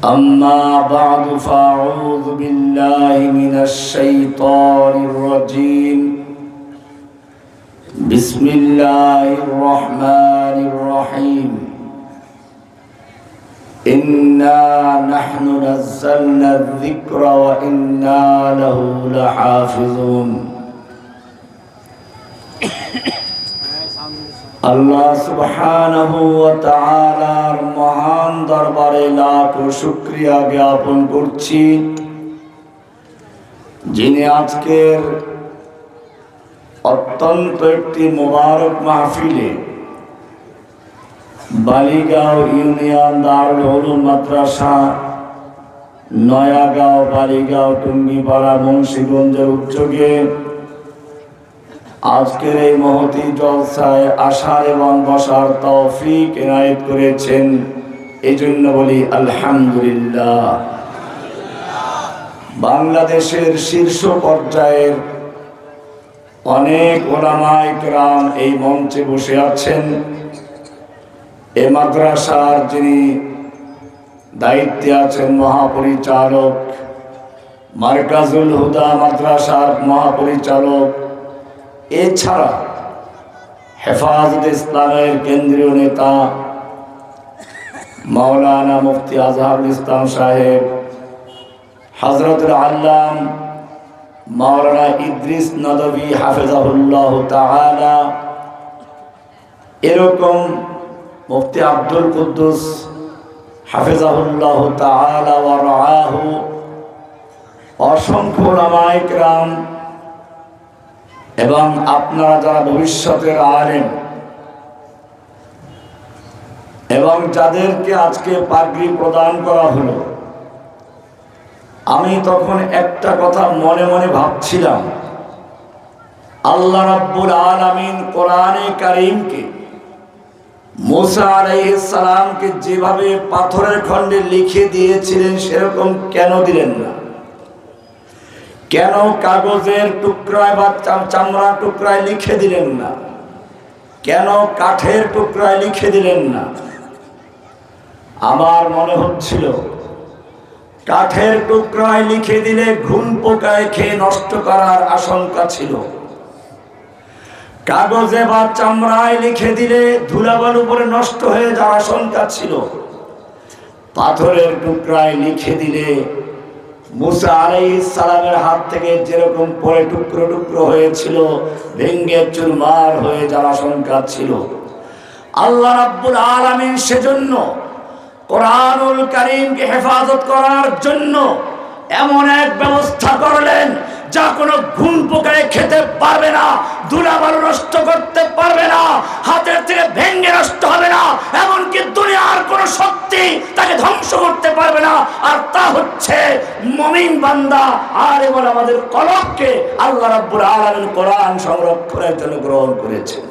أما بعد فأعوذ بالله من الشيطان الرجيم بسم الله الرحمن الرحيم إنا نحن نزلنا الذكر وإنا له لحافظون আল্লাহ সুবহানাহু ওয়া তাআলার মহান দরবারে লাখ শুকরিয়া জ্ঞাপন করছি, যিনি আজকের অত্যন্ত একটি মোবারক মাহফিলে বালিগাঁও ইউনিয়ন দারুল উলুম মাদ্রাসা নয়াগাঁও বালিগাঁও টুঙ্গিপাড়া মুন্সিগঞ্জের উদ্যোগে আজকের এই মহতি জলসায় আসার এবং বসার তৌফিক এনায়েত করেছেন। এই জন্য বলি আলহামদুলিল্লাহ। বাংলাদেশের শীর্ষ পর্যায়ের অনেক উলামায়ে কেরাম এই মঞ্চে বসে আছেন। এ মাদ্রাসার যিনি দায়িত্বে আছেন মহাপরিচালক, মারকাজুল হুদা মাদ্রাসার মহাপরিচালক, এছাড়া হেফাজতে ইসলামের কেন্দ্রীয় নেতা মাওলানা মুফতি আজহারুল ইসলাম সাহেব, হযরতুল আল্লাম মাওলানা ইদ্রিস নদভী হাফিজাহুল্লাহ তাআলা, এরকম মুফতি আব্দুল কুদ্দুস হাফিজাহুল্লাহ তাআলা ওয়া রাআহু, অসংখ্য উলামায়ে কেরাম এবং আপনারা যারা ভবিষ্যতের আলেম এবং যাদেরকে আজকে পাগড়ি প্রদান করা হলো, আমি তখন একটা কথা মনে মনে ভাবছিলাম, আল্লাহ রাব্বুল আলামিন কোরআনে কারীমকে মুসা আলাইহিস সালামকে যেভাবে পাথরের খণ্ডে লিখে দিয়েছিলেন সেরকম কেন দিলেন না? কেন কাগজের টুকরায় বা চামড়া টুকরায় লিখে দিলেন না? কেন কাঠের টুকরায় লিখে দিলেন না? আমার মনে হচ্ছিল কাঠের টুকরায় লিখে দিলে ঘুন পোকায় খেয়ে নষ্ট করার আশঙ্কা ছিল, কাগজে বা চামড়ায় লিখে দিলে ধুলাবালু পরে নষ্ট হয়ে যাওয়ার আশঙ্কা ছিল, পাথরের টুকরায় লিখে দিলে মুসা আলাইহিস সালামের হাত থেকে যেরকম পরে টুকরো টুকরো হয়েছিল ভেঙ্গে চুরমার হয়ে যাওয়ার আশঙ্কা ছিল। আল্লাহ রাব্বুল আলামিন সেজন্য কোরআনুল কারীমকে হেফাজত করার জন্য এমন এক ব্যবস্থা করলেন যা কোনো ঘুম পোকায় খেতে পারবে না, ধুলাবালু নষ্ট করতে পারবে না, হাতের থেকে ভেঙ্গে নষ্ট হবে না, এমনকি দুনিয়ার কোনো শক্তি তাকে ধ্বংস করতে পারবে না। আর তা হচ্ছে মুমিন বান্দা। আর এবার আমাদের কলবকে আল্লাহ রাব্বুল আলামিন কোরআন সংরক্ষণের জন্য গ্রহণ করেছেন।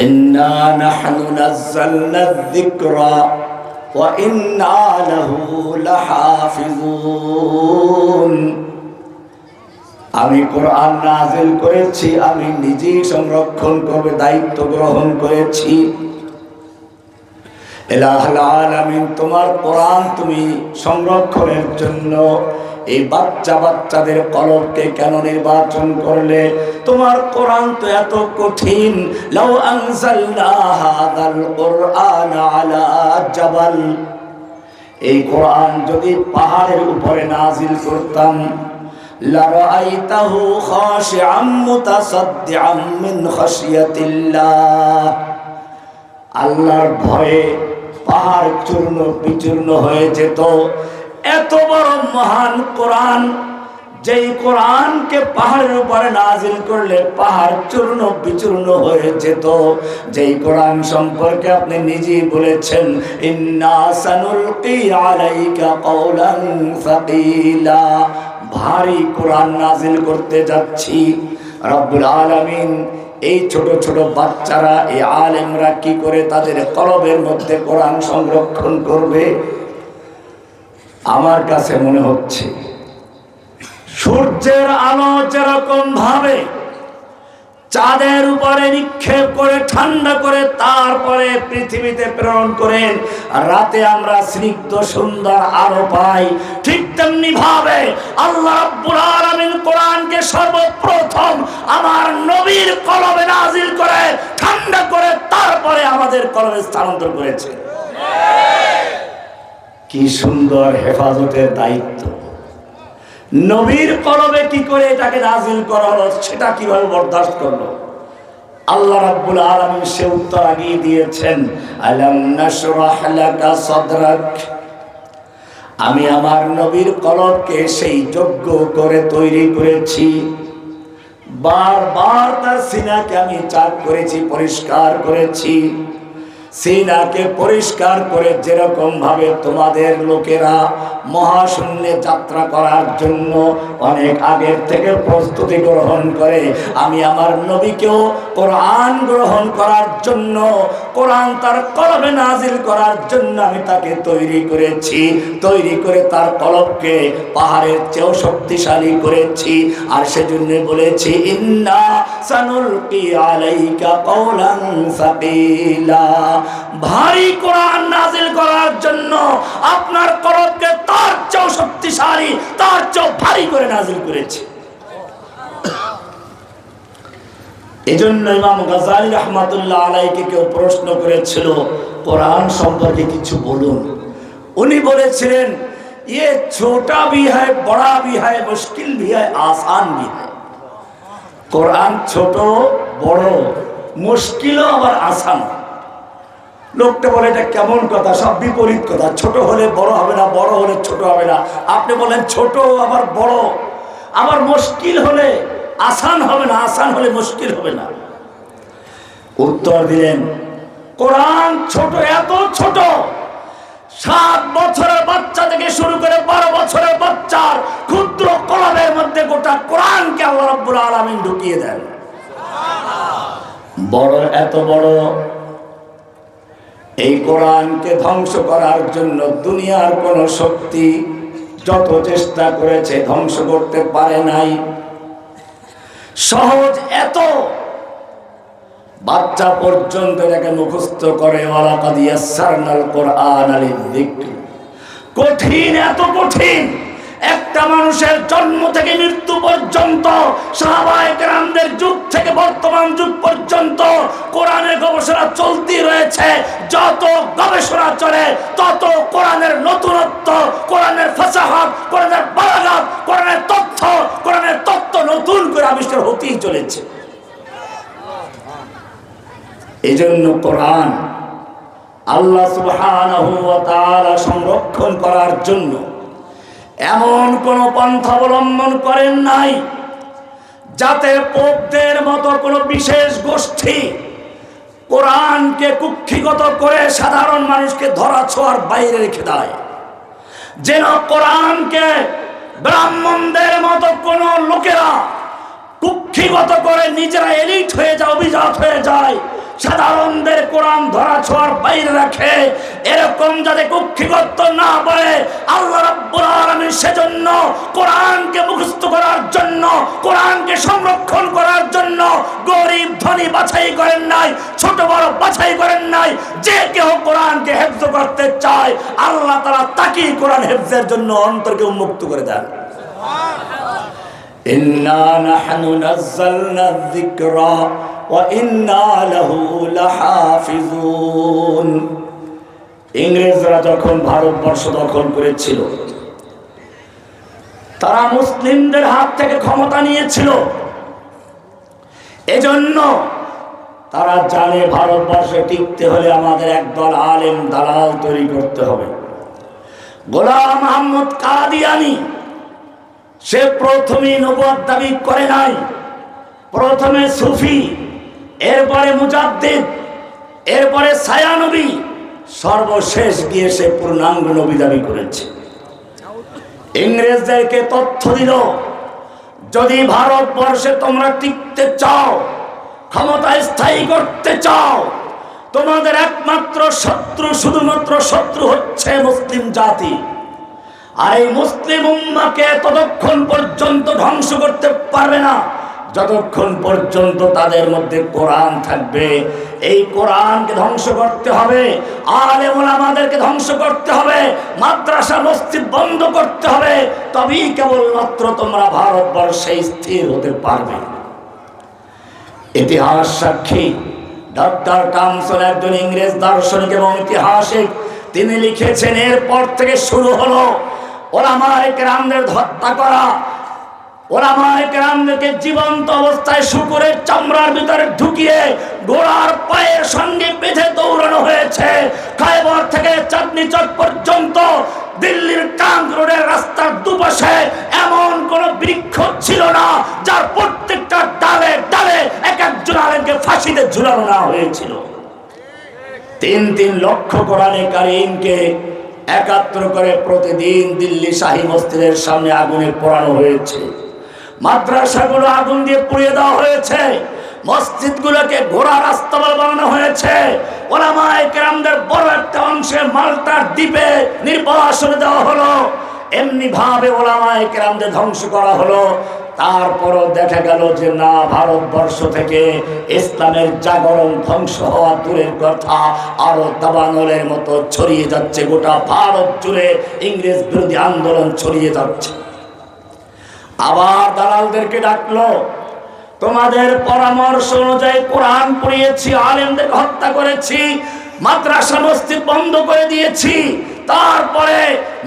ইন্না নাহনু নাযালনা যিকরা ওয়া ইন্না লাহু লাহাফিজুন। আমি কোরআন নাযিল করেছি, আমি নিজেই সংরক্ষণ করবে দায়িত্ব গ্রহণ করেছি। ইলাহুল আলামিন, তোমার কোরআন তুমি সংরক্ষণের জন্য এই বাচ্চাদের কলবকে কেন নির্বাচন করলে? তোমার কোরআন তো এত কঠিন। লাউ আনজালনা হাযাল কুরআন আলা জাবাল, এই কোরআন যদি পাহাড়ের উপরে নাজিল করতাম, লারাআইতাহু খাশিআম মুতাসাদ্দিআম মিন খাশিয়াতিল্লাহ, আল্লাহর ভয়ে পাহাড় চূর্ণ বিচূর্ণ হয়ে যেত। এত বড় মহান কোরআন, যেই কোরআনকে পাহাড়ের উপরে নাজিল করলে পাহাড় চূর্ণ বিচূর্ণ হয়ে যেত, যেই কোরআন সম্পর্কে আপনি নিজেই বলেছেন ইন্না সানুলকি আলাইকা কওলান সাকিলা, ভারী কোরআন নাজিল করতে যাচ্ছি। রব্বুল আলামিন এই ছোট ছোট বাচ্চারা, এই আলেমরা কি করে তাদের কলবের মধ্যে কোরআন সংরক্ষণ করবে? আমার কাছে মনে হচ্ছে সূর্যের আলো যেরকম ভাবে চাঁদের উপরে নিক্ষেপ করে ঠান্ডা করে তারপরে পৃথিবীতে প্রেরণ করেন, রাতে আমরা স্নিগ্ধ সুন্দর আলো পাই। ঠিক তেমনি ভাবে আল্লাহ রাব্বুল আলামিন কোরআনকে সর্বপ্রথম আমার নবীর কলবে নাজিল করে ঠান্ডা করে তারপরে আমাদের কলবে স্থানান্তর করেছে। কি সুন্দর হেফাজতের দায়িত্ব! নবীর কলবে কি করে এটাকে নাজিল করা হলো, সেটা কিভাবে বরদাস্ত করলো আল্লাহ রাব্বুল আলামিন সে উত্তর আগিয়ে দিয়েছেন। আলাম নাশরাহ লাকা সাদরাক, আমি আমার নবীর কলবকে সেই যোগ্য করে তৈরি করেছি। বারবার তার সিনাকে আমি চাক করেছি, পরিষ্কার করেছি। সিনাকে পরিষ্কার করে যেরকম ভাবে তোমাদের লোকেরা মহাশূন্যে যাত্রা করার জন্য অনেক আগের থেকে প্রস্তুতি গ্রহণ করে, আমি আমার নবীকেও কোরআন গ্রহণ করার জন্য, কোরআন তার কলবে নাজিল করার জন্য আমি তাকে তৈরি করেছি। তৈরি করে তার কলবকে পাহাড়ের চেয়েও শক্তিশালী করেছি। আর সেজন্য বলেছি ইন্না সানুলকি আলাইকা কওলান সাকিলা, ভারী কোরআন নাজিল করার জন্য আপনার কলবকে তার চেয়েও শক্তিশালী, তার চেয়েও ভারী করে নাজিল করেছি। এজন্য ইমাম গাজ্জালী রাহমাতুল্লাহ আলাইহিকে কেউ প্রশ্ন করেছিল কোরআন সম্পর্কে কিছু বলুন। উনি বলেছিলেন ये छोटा भी है, बड़ा भी है, मुश्किल भी है, आसान भी है। কোরআন ছোট বড়, মুশকিলও আবার আসান। লোকটা বলে এটা কেমন কথা, সব বিপরীত কথা। ছোট হলে বড় হবে না, বড় হলে ছোট হবে না। আপনি বলেন ছোট আবার বড়, আবার মুশকিল হলে আসান হবে না, আসান হলে মুশকিল হবে না। উত্তর দিলেন কোরআন ছোট, এত ছোট 7 বছরের বাচ্চা থেকে শুরু করে 12 বছরের বাচ্চার ক্ষুদ্র কলবের মধ্যে গোটা কোরআনকে আল্লাহ রাব্বুল আলামিন ঢুকিয়ে দেন। বড়, এত বড় এই কোরআনকে ধ্বংস করার জন্য দুনিয়ার কোন শক্তি যত চেষ্টা করেছে ধ্বংস করতে পারে নাই। সহজ এত, বাচ্চা পর্যন্ত এটাকে মুখস্থ করে, ওয়ালাকাদ ইয়াসসারনাল কুরআনা লিযিকর। কঠিন, এত কঠিন। একটা মানুষের জন্ম থেকে মৃত্যু পর্যন্ত, সাহাবায়ে কেরামদের যুগ থেকে বর্তমান যুগ পর্যন্ত কোরআনের গবেষণা চলতি রয়েছে। যত গবেষণা চলে তত কোরআনের নতুনত্ব, কোরআনের ফাসাহাত, কোরআনের বালাগাত, কোরআনের তথ্য নতুন করে আবিষ্কার হতেই চলেছে। এজন্য কোরআন আল্লাহ সুবহানাহু ওয়া তাআলা সংরক্ষণ করার জন্য এমন কোন পন্থা অবলম্বন করেন নাই যাতে পোপদের মতো কোনো বিশেষ গোষ্ঠী কোরআনকে কুক্ষিগত করে সাধারণ মানুষকে ধরা ছোঁয়ার বাইরে রেখে দেয়। যেন কোরআনকে ব্রাহ্মণদের মতো কোন লোকেরা কুক্ষিগত করে নিজেরা এলিট হয়ে যায়, অভিজাত হয়ে যায়, সাধারণদের কোরআন ধরা ছোঁয়ার বাইরে রাখে। এরকম যাতে কুক্ষিগত না বলে আল্লাহ রাব্বুল আলামিন সেজন্য কোরআনকে মুখস্থ করার জন্য, কোরআনকে সংরক্ষণ করার জন্য গরিব ধনী বাছাই করেন নাই, ছোট বড় বাছাই করেন নাই। যে কেউ কোরআনকে হেফজ করতে চায় আল্লাহ তাআলা তাকেই কোরআন হেফজের জন্য অন্তরকে উন্মুক্ত করে দেন। ইন্না নাহনু নাযালনা যিকরা ওয়া ইন্না লাহু লাহাফিজুন। ইংরেজরা যখন ভারতবর্ষ দখল করেছিল, তারা মুসলিমদের হাত থেকে ক্ষমতা নিয়েছিল। এজন্য তারা জানে ভারতবর্ষে টিকতে হলে আমাদের একদল আলেম দালাল তৈরি করতে হবে। গোলাম আহমদ কাদিয়ানী সে প্রথমে নবুয়ত দাবি করে নাই, প্রথমে সুফি, এরপরে মুজাদ্দিদ, এরপরে ছায়ানবী, সর্বশেষ গিয়ে সে পূর্ণাঙ্গ নবী দাবি করেছে। ইংরেজদেরকে তথ্য দিল যদি ভারতবর্ষে তোমরা টিকতে চাও, ক্ষমতা স্থায়ী করতে চাও, তোমাদের একমাত্র শত্রু, শুধুমাত্র শত্রু হচ্ছে মুসলিম জাতি। আর এই মুসলিম উম্মাহকে ততক্ষণ পর্যন্ত ধ্বংস করতে পারবে না যতক্ষণ পর্যন্ত তাদের মধ্যে কোরআন থাকবে, এই কোরআনকে ধ্বংস করতে হবে, আলেম ওলামাদেরকে ধ্বংস করতে হবে, মাদ্রাসা মসজিদ বন্ধ করতে হবে, তবেই কেবলমাত্র তোমরা ভারতবর্ষে স্থির হতে পারবে। ইতিহাস সাক্ষী, ডক্টর টমসন একজন ইংরেজ দার্শনিক এবং ঐতিহাসিক, তিনি লিখেছেন এরপর থেকে শুরু হলো ওলামায়ে কেরামদের হত্যা করা, ওলামায়ে কেরামদেরকে জীবন্ত অবস্থায় শুকরের চামড়ার ভিতরে ঢুকিয়ে ঘোড়ার পায়ের সঙ্গে বেঁধে দৌড়ানো হয়েছে। খায়বর থেকে চাঁদনী চক পর্যন্ত দিল্লির ট্রাঙ্ক রোডের রাস্তার দুপাশে এমন কোন বৃক্ষ ছিল না যার প্রত্যেকটা ডালে ডালে এক একজন আলেমকে ফাঁসিতে ঝুলানো না হয়েছিল। 3 লক্ষ কোরআনে কারীমকে একাত্র করে প্রতিদিন দিল্লি শাহী মসজিদের সামনে আগুনে পোড়ানো হয়েছে, মাদ্রাসাগুলো আগুন দিয়ে পুড়িয়ে দেওয়া হয়েছে, মসজিদগুলোকে ঘোড়া রাস্তা বানানো হয়েছে, ওলামায়ে কেরামদের বড় একটা অংশে মাল্টার দ্বীপে নির্বাসনে দেওয়া হলো, এমনি ভাবে ওলামায়ে কেরামদের ধ্বংস করা হলো। তারপরও দেখা গেল যে না, ভারতবর্ষ থেকে ইসলামের জাগরণ ধ্বংস হওয়া দূরের কথা, আরো দাবানলের মতো ছড়িয়ে যাচ্ছে, গোটা ভারত জুড়ে ইংরেজ বিরোধী আন্দোলন ছড়িয়ে যাচ্ছে। আবার দালালদেরকে ডাকলো, তোমাদের পরামর্শ অনুযায়ী কোরআন পড়িয়েছি, আলেমদেরকে হত্যা করেছি, মাদ্রাসা মসজিদ বন্ধ করে দিয়েছি, তারপরে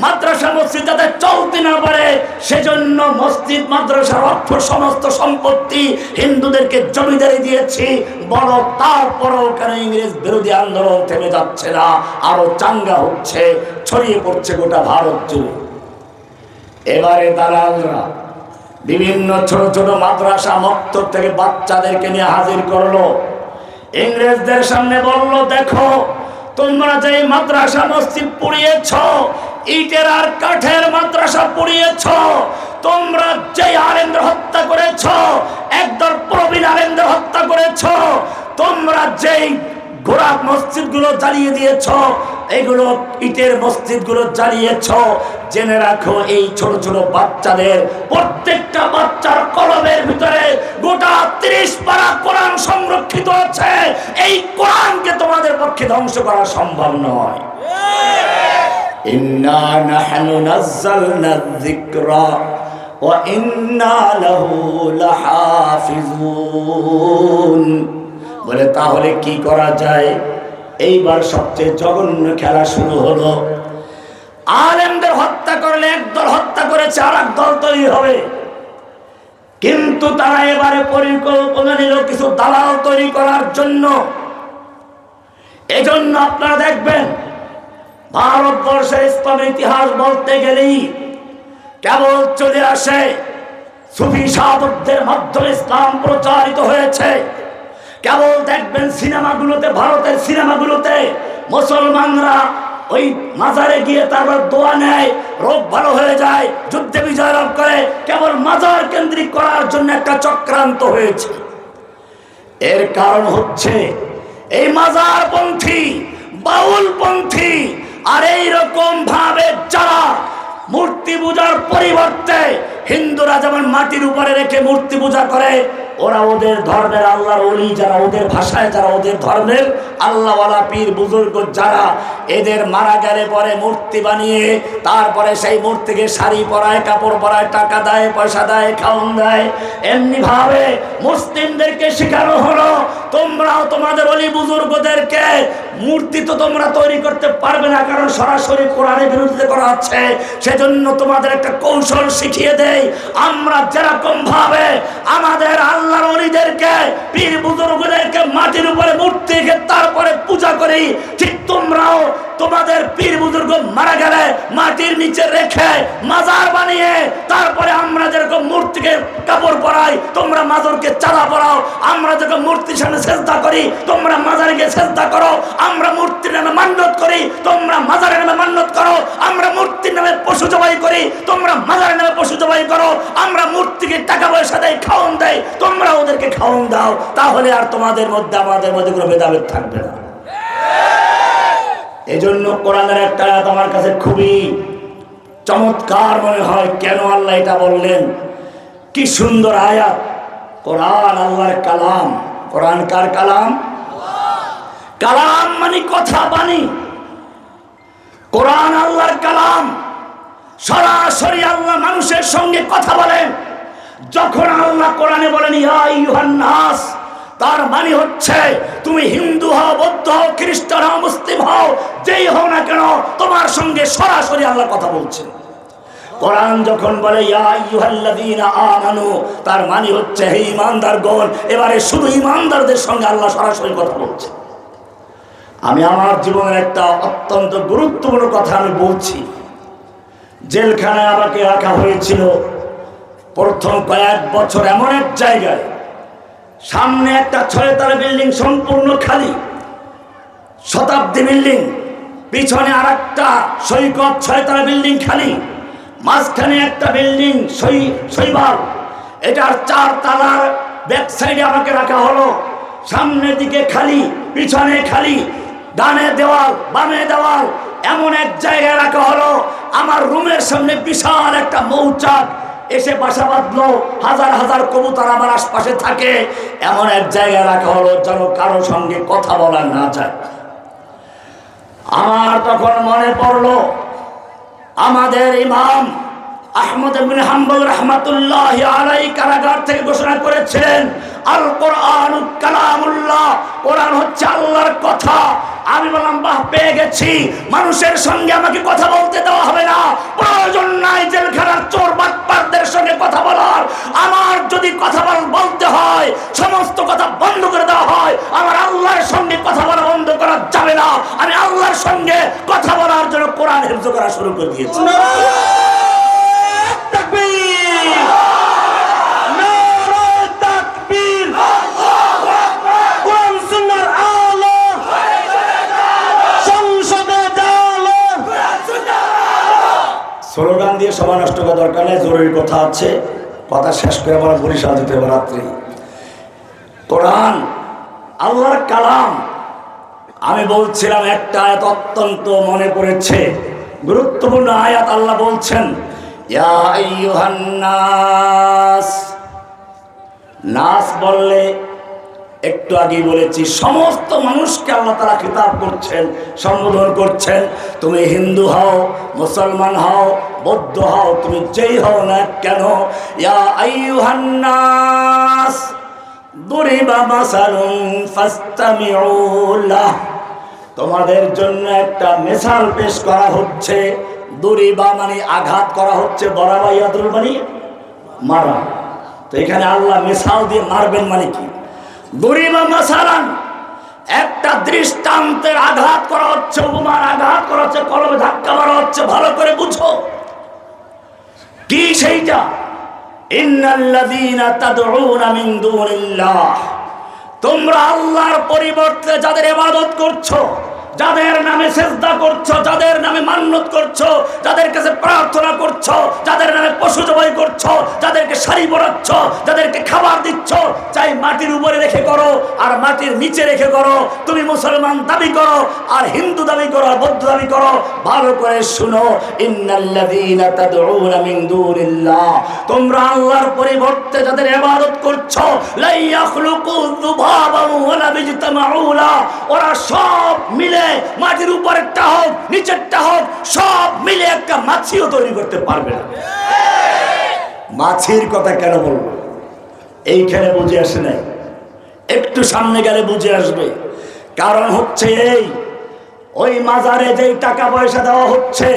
মাদ্রাসা মসজিদ যাতে চলতে না পারে সেজন্য মসজিদ মাদ্রাসার অর্থ সমস্ত সম্পত্তি হিন্দুদেরকে জমিদারি দিয়েছি, বলো তারপরও কেন ইংরেজ বিরোধী আন্দোলন থেমে যাচ্ছে না, আরো চাঙ্গা হচ্ছে, ছড়িয়ে পড়ছে গোটা ভারত জুড়ে। এবারে দালালরা বিভিন্ন ছোট ছোট মাদ্রাসা মক্তব থেকে বাচ্চাদেরকে নিয়ে হাজির করলো, ইংরেজদের সামনে বলল, দেখো তোমরা যে মাদ্রাসা মসজিদ পুড়িয়েছ, ইটের আর কাঠের মাদ্রাসা পুড়িয়েছ, তোমরা যে আলেমদের হত্যা করেছ, একদল প্রবীণ আলেমদের হত্যা করেছ, তোমরা যেই ঘোড়া মসজিদগুলো জ্বালিয়ে দিয়েছ, এগুলো ইটের মসজিদগুলো জ্বালিয়েছ, জেনে রাখো এই ছোট ছোট বাচ্চাদের প্রত্যেকটা বাচ্চার কলমের ভিতরে গোটা 30 পারা কোরআন সংরক্ষিত আছে, এই কোরআনকে তোমাদের পক্ষে ধ্বংস করা সম্ভব নয়। ইন্না নাহনু নাযালনা যিকরা ওয়া ইন্না লাহু লাহাফিজুন। বলে তাহলে কি করা যায়? এইবার সবচেয়ে জঘন্য খেলা শুরু হলো। আলেমদের হত্যা করলে একদল হত্যা করেছে, আর এক দল তৈরি হবে, কিন্তু তারা এবারে পরিকল্পনা নিল কিছু দালাল তৈরি করার জন্য। এজন্য আপনারা দেখবেন ভারতবর্ষের ইসলামের ইতিহাস বলতে গেলেই কেবল চলে আসে সুফি সাধকদের মাধ্যমে ইসলাম প্রচারিত হয়েছে। কেবল দেখবেন সিনেমাগুলোতে, ভারতের সিনেমাগুলোতে মুসলমানরা ওই মাজারে গিয়ে তারপর দোয়া নেয়, রোগ ভালো হয়ে যায়, যুদ্ধে বিজয় লাভ করে, কেবল মাজার কেন্দ্রিক করার জন্য একটা চক্রান্ত হয়েছে। এর কারণ হচ্ছে এই মাজারপন্থী, বাউলপন্থী আর এইরকম ভাবে যারা মূর্তি পূজার পরিবর্তে হিন্দুরা যেমন মাটির উপরে রেখে মূর্তি পূজা করে, ওরা ওদের ধর্মের আল্লাহর ওলি যারা, ওদের ভাষায় যারা ওদের ধর্মের আল্লাহওয়ালা পীর বুজুর্গ যারা, এদের মারা গেলে পরে মূর্তি বানিয়ে তারপরে সেই মূর্তিকে শাড়ি পরায়, কাপড় পরায়, টাকা দেয়, পয়সা দেয়, খাওয়ান দেয়। এমনি ভাবে মুসলিমদেরকে শেখানো হলো তোমরাও তোমাদের ওলি বুজুর্গদেরকে মূর্তি তো তোমরা তৈরি করতে পারবে না, কারণ সরাসরি কোরআনের বিরোধিতা করা আছে, সেজন্য তোমাদের একটা কৌশল শিখিয়ে দেই। আমরা যেরকম ভাবে আমাদের আল্লাহর ওলিদেরকে, পীর বুজুর্গদেরকে মাটির উপরে মূর্তি রেখে তারপরে পূজা করি, ঠিক তোমরাও তোমাদের পীর বুজুর্গ মারা গেলে মাটির নিচে রেখে মাজার বানিয়ে তারপরে আমরা যেরকম মূর্তিকে কাপড় পরাই, তোমরা মাজারকে চাঁদা পরাও। আমরা যেরকম মূর্তির সামনে সেজদা করি, তোমরা মাজারে গিয়ে সেজদা করো। আমরা মূর্তির নামে মান্যত করি, তোমরা মাজারের নামে মান্যত করো। আমরা মূর্তির নামে পশু জবাই করি, তোমরা মাজারের নামে পশু জবাই করো। আমরা মূর্তিকে টাকা পয়সা দেয়, খাওয়ান দেয়, তোমরা ওদেরকে খাওয়ান দাও। তাহলে আর তোমাদের মধ্যে আমাদের মধ্যে কোনো ভেদাভেদ থাকবে না। এজন্য কোরআনের একটা আয়াত আমার কাছে খুবই চমৎকার মনে হয়। কেন আল্লাহ এটা বললেন? কি সুন্দর আয়াত! কোরআন আল্লাহর কালাম। কোরআন কার কালাম? কালাম মানে কথা, বাণী। কোরআন আল্লাহর কালাম। সরাসরি আল্লাহ মানুষের সঙ্গে কথা বলেন। যখন আল্লাহ কোরআনে বলেন ইয়া আইয়ুহান নাস, তার মানে হচ্ছে তুমি হিন্দু হও, বৌদ্ধ হও, খ্রিস্টান হও, মুসলিম হও, যেই হও না কেন, তোমার সঙ্গে সরাসরি আল্লাহ কথা বলছেন। কোরআন যখন বলে ইয়া আইয়ুহাল্লাযীনা আমানু, তার মানে হচ্ছে হে ঈমানদারগণ। এবারে শুধু ঈমানদারদের সঙ্গে আল্লাহ সরাসরি কথা বলছে। আমি আমার জীবনের একটা অত্যন্ত গুরুত্বপূর্ণ কথা আমি বলছি। জেলখানায় আমাকে রাখা হয়েছিল প্রথম কয়েক বছর এমন এক জায়গায়, সামনে একটা 6 তলা বিল্ডিং সম্পূর্ণ খালি, শতাব্দী বিল্ডিং, পিছনে আর একটা সৈকত 6 তলা বিল্ডিং খালি, মাঝখানে একটা বিল্ডিং শৈবাল, এটার 4 তলার ব্যাক সাইডে আমাকে রাখা হলো। সামনের দিকে খালি, পিছনে খালি, ডানে দেওয়াল, বামে দেওয়াল, এমন এক জায়গায় রাখা হলো। আমার রুমের সামনে বিশাল একটা মৌচাক এসে বাসা বাঁধলো, হাজার হাজার কবুতর আমার আশপাশে থাকে। এমন এক জায়গায় রাখা হলো যেন কারো সঙ্গে কথা বলা না যায়। আমার তখন মনে পড়লো আমাদের ইমাম আহমদ ইবনে হাম্বল রাহমাতুল্লাহি আলাইহি কারাগার থেকে ঘোষণা করেছিলেন আল কোরআনু কালামুল্লাহ, কোরআন হচ্ছে আল্লাহর কথা। আমি বললাম বাহ, পেয়ে গেছি, মানুষের সঙ্গে আমাকে কথা বলতে দেওয়া হবে না, প্রয়োজন নাই জেলখানার চোর বাটপারদের সঙ্গে কথা বলার। আমার যদি কথা বলতে হয়, সমস্ত কথা বন্ধ করে দেওয়া হয়, আমার আল্লাহর সঙ্গে কথা বলা বন্ধ করা যাবে না। আমি আল্লাহর সঙ্গে কথা বলার জন্য কোরআন হিফজ করা শুরু করে দিয়েছি। স্লোগান দিয়ে সভা নষ্ট করার দরকার নেই, জরুরি কথা আছে, কথা শেষ করে আমরা বরিশাল যেতে হবে রাত্রি। কোরআন আল্লাহর কালাম। আমি বলছিলাম একটা আয়াত অত্যন্ত মনে পড়েছে, গুরুত্বপূর্ণ আয়াত। আল্লাহ বলছেন ইয়া আইয়ুহান নাস। নাস বললে একটু আগেই বলেছি সমস্ত মানুষকে আল্লাহ তাআলা খিতাব করছেন, সম্বোধন করছেন। তুমি হিন্দু হও, মুসলমান হও, বৌদ্ধ হও, তুমি যেই হও না কেন, ইয়া আইয়ুহান নাস দুরিবা মাসালুন ফাসতামিউ লাহ, তোমাদের জন্য একটা মিসাল পেশ করা হচ্ছে। দুরিবা মানে আঘাত করা হচ্ছে, বরাবা ইয়াদুল মানে মারা। তো এখানে আল্লাহ মিসাল দিয়ে মারবেন মানে কি? দুরিবা মাসালান, একটা দৃষ্টান্তের আঘাত করা হচ্ছে, উপমার আঘাত করা হচ্ছে, কলমে ধাক্কা মারা হচ্ছে। ভালো করে বুঝো কি সেইটা। ইন্নাল্লাযীনা তাদউনা মিন দুনিল্লাহ, তোমরা আল্লাহর পরিবর্তে যাদের ইবাদত করছো, যাদের নামে সিজদা করছো, যাদের নামে মান্নত করছো, যাদের কাছে প্রার্থনা করছো, যাদের নামে পশু জবাই করছো, যাদেরকে শাড়ি পরাচ্ছ, যাদেরকে খাবার দিচ্ছ, চাই মাটির উপরে রেখে করো আর মাটির নিচে রেখে করো, তুমি মুসলমান দাবি করো আর হিন্দু দাবি করো আর বৌদ্ধ দাবি করো, ভালো করে শুনো। ইন্নাল্লাযীনা তাদউনা মিন দুনিল্লাহ, তোমরা আল্লাহর পরিবর্তে যাদের ইবাদত করছো, লা ইয়াখলুকু যুবাবান ওয়ালা বিজতামাউ লা, ওরা সব মিলে মাটির উপরেরটা হোক নিচেরটা হোক সব মিলে একটা মাছিও তৈরি করতে পারবে না। মাছির কথা কেন বলবো এইখানে বুঝে আসে নাই, একটু সামনে গেলে বুঝে আসবে। কারণ হচ্ছে এই, ওই মাজারে যেই টাকা পয়সা দেওয়া হচ্ছে,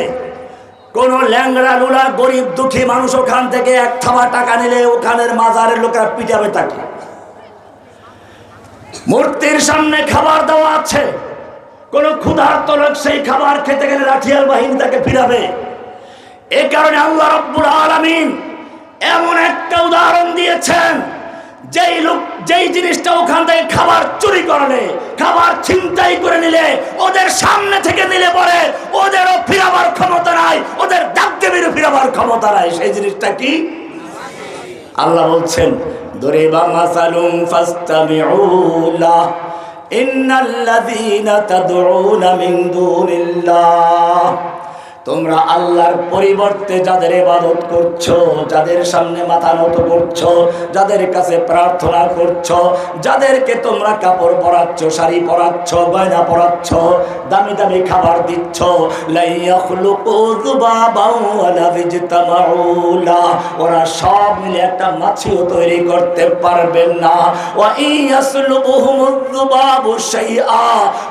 কোন ল্যাংড়া লুলা গরিব দুঃখী মানুষ ওখান থেকে এক থাবা টাকা নিলে ওখানের মাজারের লোকেরা পিটাবে তাকে। মূর্তির সামনে খাবার দেওয়া আছে, কোন ক্ষুধার্ত লোক সেই খাবার খেতে গেলে রাঠিয়াল বাহিনী তাকে ফিরাবে। এ কারণে আল্লাহ রাব্বুল আলামিন এমন একটা উদাহরণ দিয়েছেন, যেই জিনিসটা ওখান থেকে খাবার চুরি করলে, খাবার ছিনতাই করে নিলে, ওদের সামনে থেকে নিলে পরে ওদেরও ফিরাবার ক্ষমতা নাই, ওদের দাগদেবেরও ফিরাবার ক্ষমতা নাই। সেই জিনিসটা কি? আল্লাহ বলছেন দরিবা মাসালুন ফাসতামিউ লাহ ইন্নাল্লাযীনা তাদউনা মিন দুনিল্লাহ তোমরা আল্লাহর পরিবর্তে যাদের ইবাদত করছো, যাদের সামনে মাথা নত করছো, যাদের কাছে প্রার্থনা করছো, যাদেরকে তোমরা কাপড় পরাচ্ছ, শাড়ি পরাচ্ছ, গয়না পরাচ্ছ, দামি দামি খাবার দিচ্ছ, লা ইয়াখলুকু যুবাবান ওয়ালা ইয়াজতামাউ লা, ওরা সব মিলে একটা মাছিও তৈরি করতে পারবেন না। ওয়া ইয়াসলুবুহুমুয যুবাবু শাইআ,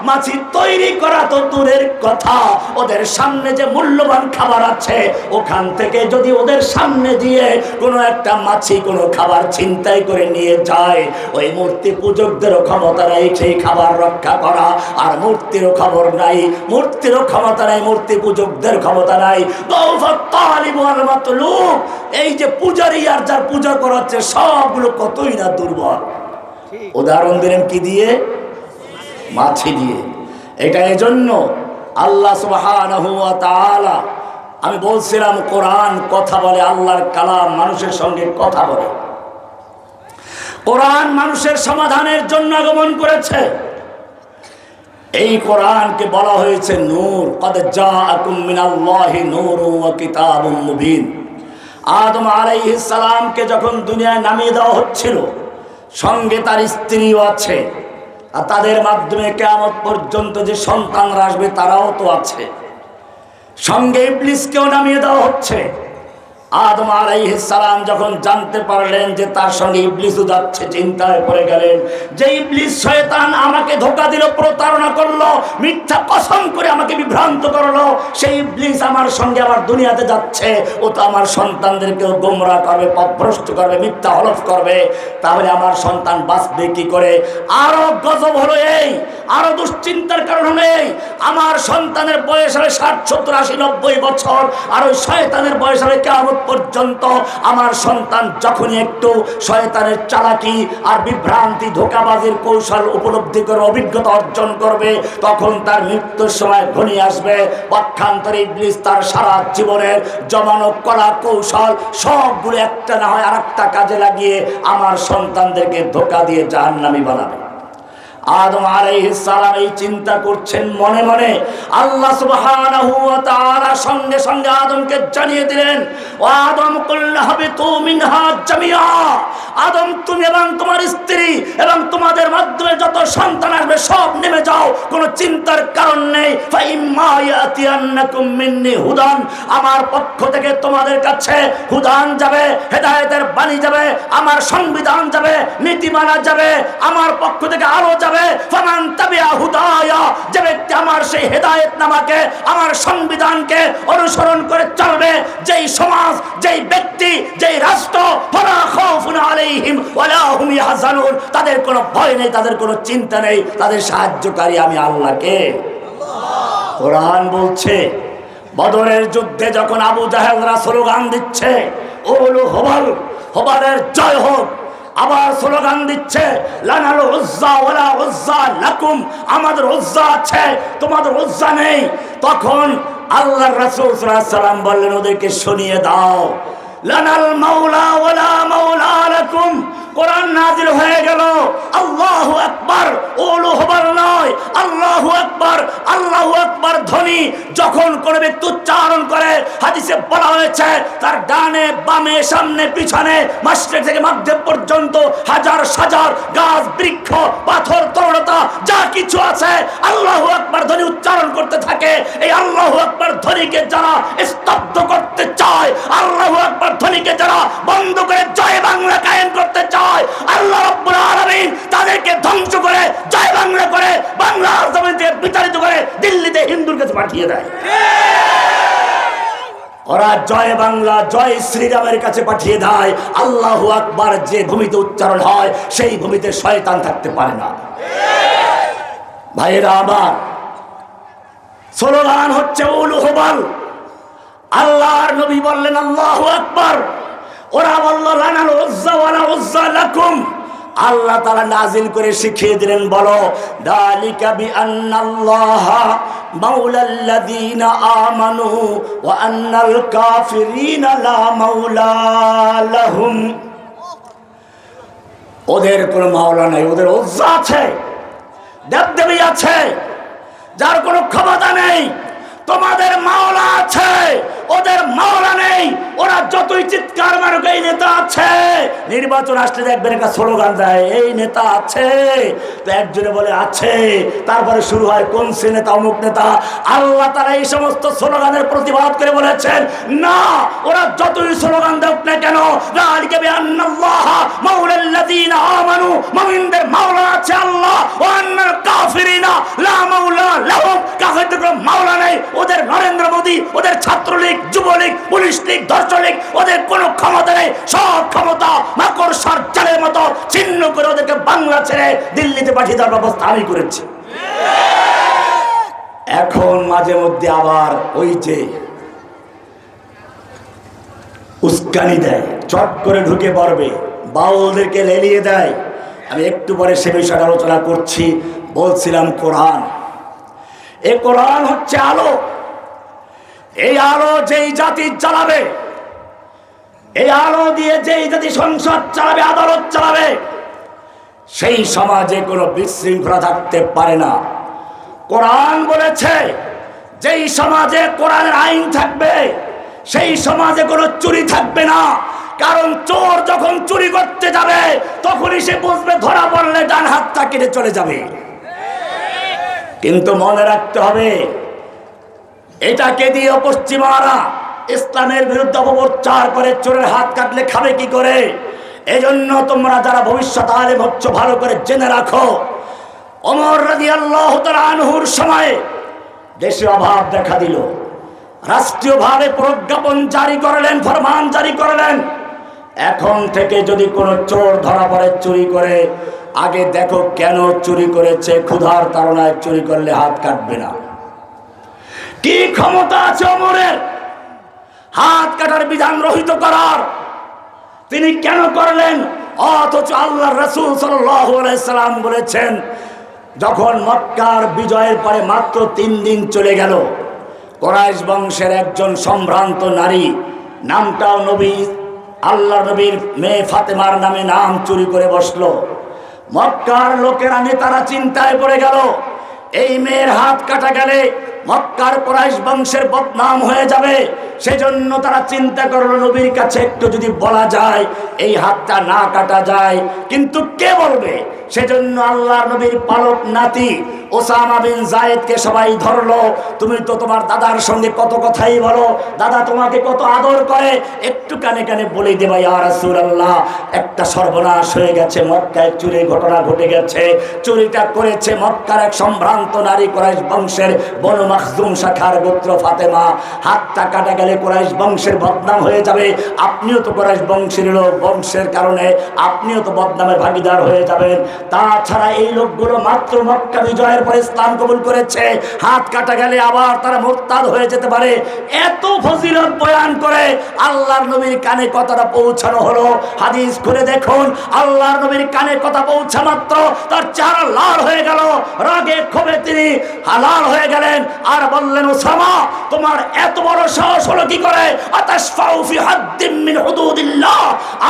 মাছি তৈরি করা তো দূরের কথা, ওদের সামনে যে মূল্যবান খাবার আছে ওখান থেকে যদি ওদের সামনে দিয়ে কোনো একটা মাছি কোনো খাবার ছিনতাই করে নিয়ে যায়, ওই মূর্তি পূজকদেরও ক্ষমতা নাই সেই খাবার রক্ষা করা, আর মূর্তিরও খবর নাই, মূর্তিরও ক্ষমতা নাই, মূর্তি পূজকদের ক্ষমতা নাই। এই যে পূজারী আর যার পূজা করাচ্ছে সবগুলো কতই না দুর্বল। উদাহরণ দিলেন কি দিয়ে? মাছি দিয়ে। এটা এজন্য আল্লাহ সুবহানাহু ওয়া তাআলা, আমি বলছিলাম কোরআন কথা বলে, আল্লাহর কালাম মানুষের সঙ্গে কথা বলে। কোরআন মানুষের সমাধানের জন্য আগমন করেছে। এই কোরআনকে বলা হয়েছে নূর, কদ জাআকুম মিনাল্লাহি নূরুন ওয়া কিতাবুম মুবিন। আদম আলাইহিস সালামকে যখন দুনিয়ায় নামিয়ে দেওয়া হচ্ছিল, সঙ্গে তার স্ত্রীও আছে, আর তাদের মাধ্যমে কিয়ামত পর্যন্ত যে সন্তানরা আসবে তারাও তো আছে, সঙ্গে ইবলিসকেও নামিয়ে দেওয়া হচ্ছে। আদম আলাইহিস সালাম যখন জানতে পারলেন যে তার সঙ্গে ইবলিসও যাচ্ছে, চিন্তায় পড়ে গেলেন যে ইবলিস শয়তান আমাকে ধোঁকা দিল, প্রতারণা করলো, মিথ্যা কসম করে আমাকে বিভ্রান্ত করলো, সেই ইবলিস আমার সঙ্গে আমার দুনিয়াতে যাচ্ছে, ও তো আমার সন্তানদেরকেও গোমরাহ করবে, পথভ্রষ্ট করবে, মিথ্যা হলফ করবে, তাহলে আমার সন্তান বাঁচবে কি করে? আরো গজব হলো এই, আরো দুশ্চিন্তার কারণ হলো এই, আমার সন্তানের বয়স হবে 60, 70, 80, 90 বছর, আর ওই শয়তানের বয়স হবে কিয়ামত পর্যন্ত। আমার সন্তান যখনই একটু শয়তানের চালাকি আর বিভ্রান্তি ধোঁকাবাজির কৌশল উপলব্ধি করে অভিজ্ঞতা অর্জন করবে, তখন তার মৃত্যুর সময় ঘনিয়ে আসবে। পক্ষান্তরে ইবলিস তার সারা জীবনের জমানো কলা কৌশল সবগুলো একটা না হয় আরেকটা কাজে লাগিয়ে আমার সন্তানদেরকে ধোঁকা দিয়ে জাহান্নামী বানাবে। আদম আলাইহিস সালাম এই চিন্তা করছেন মনে মনে। আল্লাহ সুবহানাহু ওয়া তাআলা সঙ্গে সঙ্গে আদমকে জানিয়ে দিলেন, ও আদম কুল্লা হাবিতু মিনহা জামিআ, আদম তুমি এবং তোমার স্ত্রী এবং তোমাদের মাধ্যমে যত সন্তান আসবে সব নেমে যাও, কোনো চিন্তার কারণ নেই। ফাইম্মা ইয়াতিয়ান্নাকুম মিন্নি হুদান, আমার পক্ষ থেকে তোমাদের কাছে হুদান যাবে, হেদায়েতের বাণী যাবে, আমার সংবিধান যাবে, নীতিমালা যাবে, আমার পক্ষ থেকে আলো যাবে। ফামান তাবিআ হুদায়া, যে ব্যক্তি আমার সেই হেদায়েতনামাকে, আমার সংবিধানকে অনুসরণ করে চলবে, যেই সমাজ, যেই ব্যক্তি, যেই রাষ্ট্র, ফালা খাউফুন আলাইহিম ওয়ালা হুম ইয়াহজানুন, তাদের কোনো ভয় নেই, তাদের কোনো চিন্তা নেই, তাদের সাহায্যকারী আমি আল্লাহকে। কোরআন বলছে বদরের যুদ্ধে যখন আবু জাহেলরা স্লোগান দিচ্ছে ওলু হবল, হবলের জয় হোক, আবার স্লোগান দিচ্ছে লানাল উজ্জা ওয়ালা উজ্জা লাকুম, আমাদের উজ্জা আছে তোমাদের উজ্জা নেই, তখন আল্লাহর রাসূল সাল্লাল্লাহু আলাইহি ওয়াসাল্লাম বললেন ওদেরকে শুনিয়ে দাও, লানাল মাওলা ওয়ালা মাওলা লাকুম। কোরআন নাযিল হয়ে গেল, আল্লাহু আকবার, ওলু হবার নয়, আল্লাহু আকবার, আল্লাহু আকবার ধ্বনি যখন কোনো ব্যক্তি উচ্চারণ করে, হাদিসে বলা হয়েছে তার ডানে বামে সামনে পিছনে মাশরিক থেকে মাগরিব পর্যন্ত হাজার হাজার গাছ বৃক্ষ পাথর তরুণতা যা কিছু আছে আল্লাহু আকবার ধ্বনি উচ্চারণ করতে থাকে। এই আল্লাহু আকবার ধ্বনিকে যারা স্তব্ধ করতে চায়, আল্লাহু আকবার ধ্বনিকে যারা বন্ধ করে জয় বাংলা কায়েম করতে চায়, আল্লাহ রাব্বুল আলামিন তাদেরকে ধ্বংস করে জয় বাংলা করে বাংলার জমিন থেকে বিতাড়িত করে দিল্লিতে হিন্দুর কাছে পাঠিয়ে দেয়। ওরা জয় বাংলা জয় শ্রীরামের কাছে পাঠিয়ে দেয়। আল্লাহু আকবার যে ভূমিতে উচ্চারণ হয় সেই ভূমিতে শয়তান থাকতে পারে না। ভাইরা আমার, স্লোগান হচ্ছে উলু হবল। আল্লাহর নবী বললেন আল্লাহু আকবার, ওরা বলল লানাল উজ্জা ওয়ালা উজ্জা লাকুম। আল্লাহ তাআলা নাজিল করে শিখিয়ে দিলেন, বলো দালিকা বিআন্নাল্লাহা মাওলাল্লাযীনা আমানু ওয়া আন্নাল কাফিরিনা লা মাওলা লাহুম। ওদের কোনো মাওলা নাই, ওদের উজ্জা আছে, দেবদেবী আছে, যার কোনো ক্ষমতা নেই। তোমাদের মাওলা আছে, ওদের মাওলা নেই। ওরা যতই চিৎকার মারুক, এই নেতা আছে, নির্বাচন আসলে দেখবেন একটা স্লোগান দেয়, এই নেতা আছে। তো একজনে বলে আছে, তারপরে শুরু হয় কোন সে নেতা, অমুক নেতা। আল্লাহ তারা এই সমস্ত স্লোগানের প্রতিবাদ করে বলেছেন, না, ওরা যতই স্লোগান দেখ না কেন, মুমিনদের মাওলা আছে আল্লাহ, ওয়ান্নাল কাফিরিনা লা মাওলা লাহুম, কাফিরদের কোনো মাওলা নেই। ওদের নরেন্দ্র মোদি, ওদের ছাত্রলীগ, যুবলীগ, পুলিশ লীগ, ধর্ষণ লীগ, ওদের কোনো ক্ষমতা নেই। সব ক্ষমতা মাকড়সার জালের মতো ছিন্ন করে ওদেরকে বাংলা ছেড়ে দিল্লিতে পাঠিয়ে দেওয়ার ব্যবস্থা আমি করেছি। এখন মাঝে মধ্যে আবার ওই যে উস্কানি দেয়, চট করে ঢুকে পড়বে, বাউলদেরকে লেলিয়ে দেয়। আমি একটু পরে সে বিষয়ে আলোচনা করছি। বলছিলাম কোরআন, এই কোরআন হচ্ছে আলো। এই আলো যেই জাতি চালাবে, এই আলো দিয়ে যেই জাতি সংসদ চালাবে, আদালত চালাবে, সেই সমাজে কোনো বিশৃঙ্খলা থাকতে পারে না। কোরআন বলেছে যেই সমাজে কোরআনের আইন থাকবে, সেই সমাজে কোনো চুরি থাকবে না। কারণ চোর যখন চুরি করতে যাবে, তখনই সে বুঝবে ধরা পড়লে ডান হাতটা কেটে চলে যাবে। কিন্তু মনে রাখতে হবে, এটাকে দিয়ে পশ্চিমারা ইসলামের বিরুদ্ধে অপপ্রচার করে চোরের হাত কাটলে খাবে কি করে। এজন্য তোমরা যারা ভবিষ্যৎ আলেম হচ্ছ, ভালো করে জেনে রাখো, ওমর রাদিয়াল্লাহু তাআলা আনহুর সময়ে দেশে অভাব দেখা দিল, রাষ্ট্রীয়ভাবে প্রজ্ঞাপন জারি করলেন, ফরমান জারি করলেন, এখন থেকে যদি কোনো চোর ধরা পড়ে চুরি করে, আগে দেখো কেন চুরি করেছে, ক্ষুধার তাড়নায় চুরি করলে হাত কাটবে না। কি ক্ষমতা আছে ওমরের হাত কাটার বিধান রহিত করার? তিনি কেন করলেন? অথচ আল্লাহর রাসূল সাল্লাল্লাহু আলাইহি সাল্লাম বলেছেন, যখন মক্কার বিজয়ের পরে মাত্র 3 দিন চলে গেল, কুরাইশ বংশের একজন সম্ভ্রান্ত নারী, নামটাও নবী, আল্লাহ নবীর মেয়ে ফাতেমার নামে নাম চুরি করে বসলো। মক্কার লোকেরা, নেতারা চিন্তায় পড়ে গেল, এই মেয়ের হাত কাটা গেলে মক্কার কুরাইশ বংশের বদনাম হয়ে যাবে। সেজন্য তারা চিন্তা করলো, নবীর কাছে একটু যদি বলা যায় এই হাতটা না কাটা যায়, কিন্তু কে বলবে? সেজন্য আল্লাহর নবীর পালক নাতি ওসামা বিন যায়েদকে সবাই ধরলো। তুমি তো তোমার দাদার সঙ্গে কত কথাই বলো, দাদা তোমাকে কত আদর করে, একটু কানে কানে বলে দেবা, ইয়া রাসূলুল্লাহ, একটা সর্বনাশ হয়ে গেছে, মক্কায় চুরির ঘটনা ঘটে গেছে। চুরিটা করেছে মক্কার এক সম্ভ্রান্ত নারী, কুরাইশ বংশের বনু মাখজুম শাখার গোত্র ফাতেমা। হাতটা কাটা গেলে কুরাইশ বংশের বদনাম হয়ে যাবে, আপনিও তো কুরাইশ বংশের লোক, বংশের কারণে আপনিও তো বদনামের ভাগীদার হয়ে যাবেন। তাছাড়া এই লোকগুলো মাত্র মক্কা বিজয়ের পরে ইসলাম কবুল করেছে, হাত কাটা গেলে আবার তারা মুরতাদ হয়ে যেতে পারে। এত ফজিলত বয়ান করে আল্লাহর নবীর কানে কথাটা পৌঁছানো হলো। হাদিস খুলে দেখুন, আল্লাহর নবীর কানে কথা পৌঁছা মাত্র তার চেহারা লাল হয়ে গেল, রাগে ক্ষোভে তিনি লাল হয়ে গেলেন, আর বললেন, ওসামা, তোমার এত বড় সাহস হলো কি করে? আতাশফাউ ফি হাদ্দিন মিন হুদুদিল্লাহ,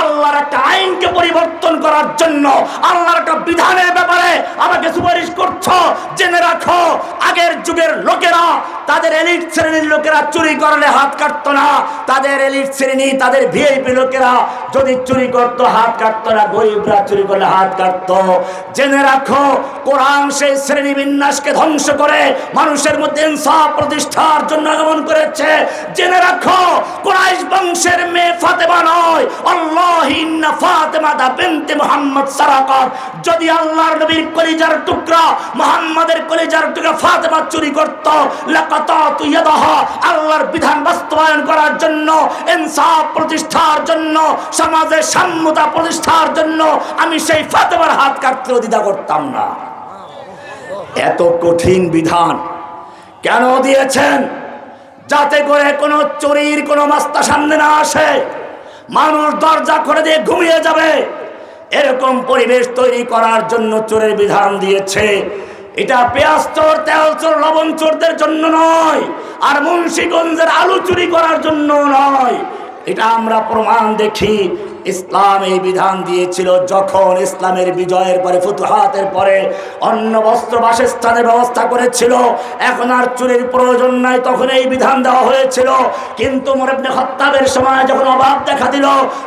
আল্লাহর একটা আইনকে পরিবর্তন করার জন্য, আল্লাহর একটা বিধানের ব্যাপারে আমাকে সুপারিশ করছো? জেনে রাখো, আগের যুগের লোকেরা, তাদের এলিট শ্রেণীর লোকেরা চুরি করলে হাত কাটতো না। তাদের এলিট শ্রেণী, তাদের ভিআইপি লোকেরা যদি চুরি করতো হাত কাটতো না, গরিবরা চুরি করলে হাত কাটতো। জেনে রাখো, কোরআন সেই শ্রেণী বিন্যাসকে ধ্বংস করে মানুষের মধ্যে ইনসাফ প্রতিষ্ঠার জন্য আগমন করেছে। জেনে রাখো, কুরাইশ বংশের মেয়ে ফাতেমা নয়, আল্লাহি ইন্না ফাতেমাতা বিনতে মুহাম্মদ সারাকাত। যদি আল্লাহর নবীর কলিজার টুকরা, মুহাম্মাদের কলিজার টুকরা ফাতেমা চুরি করত, লাকাতাতু ইয়াদাহা, আল্লাহর বিধান বাস্তবায়ন করার জন্য, ইনসাফ প্রতিষ্ঠার জন্য, সমাজে সাম্যতা প্রতিষ্ঠার জন্য আমি সেই ফাতেমার হাত কাটতেও দ্বিধা করতাম না। এত কঠিন বিধান কেন দিয়েছেন? যাতে করে কোনো চোরের কোনো মাস্তা সামনে না আসে, মানুষ দরজা করে দিয়ে ঘুমিয়ে যাবে, এরকম পরিবেশ তৈরি করার জন্য চোরের বিধান দিয়েছে। এটা পেঁয়াজ চোর, তেল চোর, লবণ চোরদের জন্য নয়, আর মুন্সিগঞ্জের আলু চুরি করার জন্য নয়। এটা আমরা প্রমাণ দেখি ইসলাম এই বিধান দিয়েছিল, যখন ইসলামের বিজয়ের পরে, ফুতুহাতের পরে অন্য বস্ত্র বাসস্থানের ব্যবস্থা করেছিল, এখন আর চুরির প্রয়োজন নাই, তখন এই বিধান দেওয়া হয়েছিল। কিন্তু ওমর ইবনে খাত্তাবের সময় যখন অভাব দেখা দিল,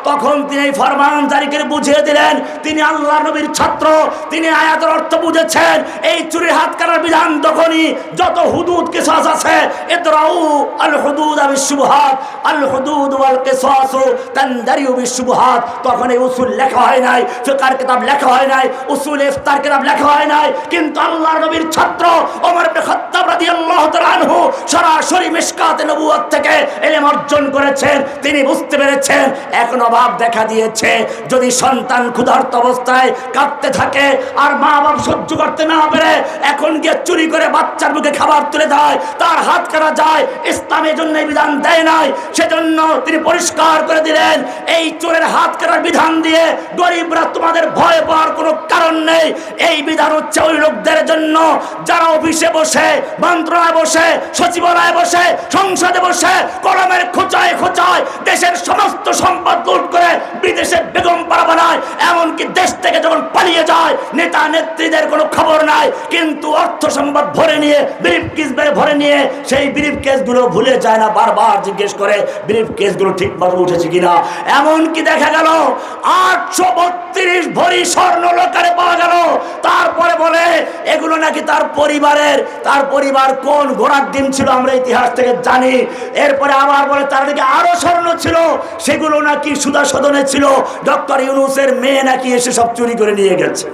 তখন তিনি এই ফরমান জারি করে বুঝিয়ে দিলেন, তিনি আল্লাহর নবীর ছাত্র, তিনি আয়াতের অর্থ বুঝেছেন। এই চুরির হাত কাটার বিধান তখনই, যত হুদুদ কিসাস আছে, ইদরাউ আল হুদুদ বিশ শুবহাত, আল হুদুদ ওয়াল কিসাস তানদারিউ বিশ শুবহাত। তখন এই উসুল লেখা হয় নাই, ফিকহের কিতাব লেখা হয় নাই, উসুল ইফতার কিতাব লেখা হয় নাই, কিন্তু আল্লাহর নবীর ছাত্র ওমর ইবনে খাত্তাব রাদিয়াল্লাহু তাআলা আনহু সরাসরি মিশকাতে নবুয়ত থেকে ইলম অর্জন করেছেন। তিনি বুঝতে পেরেছেন এখন অভাব দেখা দিয়েছে, যদি সন্তান ক্ষুধার্ত অবস্থায় কাঁদতে থাকে আর মা বাপ সহ্য করতে না পারে, এখন গিয়ে চুরি করে বাচ্চার মুখে খাবার তুলে দেয়, তার হাত কাটা যায়। ইসলাম এই জন্য বিধান দেয় নাই, সেজন্য তিনি পরিষ্কার করে দিলেন, এই চোরের হাত কাটার বিধান দিয়ে গরিবরা তোমাদের ভয় পাওয়ার কোনো কারণ নেই। এই বিধান হচ্ছে ওই লোকদের জন্য যারা অফিসে বসে, মন্ত্রণালয়ে বসে, সচিবালয়ে বসে, সংসদে বসে কলমের খোঁচায় খোঁচায় দেশের সমস্ত সম্পদ লুট করে বিদেশে বেগম পাড়া বানায়, এমনকি দেশ থেকে যখন পালিয়ে যায় নেতা নেত্রীদের কোনো খবর নাই, কিন্তু অর্থ সম্পদ ভরে নিয়ে, ব্রিফ কেস ভরে নিয়ে সেই ব্রিফ কেসগুলো ভুলে যায় না, বারবার জিজ্ঞেস করে ব্রিফ কেসগুলো ঠিকভাবে উঠেছে কিনা। এমনকি দেখা গেল 832 ভরি স্বর্ণ লোকারে পাওয়া গেল, তারপরে বলে এগুলো নাকি তার পরিবারের, তার পরিবার কোন ঘোড়ার ডিম ছিল আমরা ইতিহাস থেকে জানি। এরপরে আবার বলে তার নাকি আরো স্বর্ণ ছিল, সেগুলো নাকি সুদা সদনে ছিল, ডক্টর ইউনূসের মেয়ে নাকি এসে সব চুরি করে নিয়ে গেছে।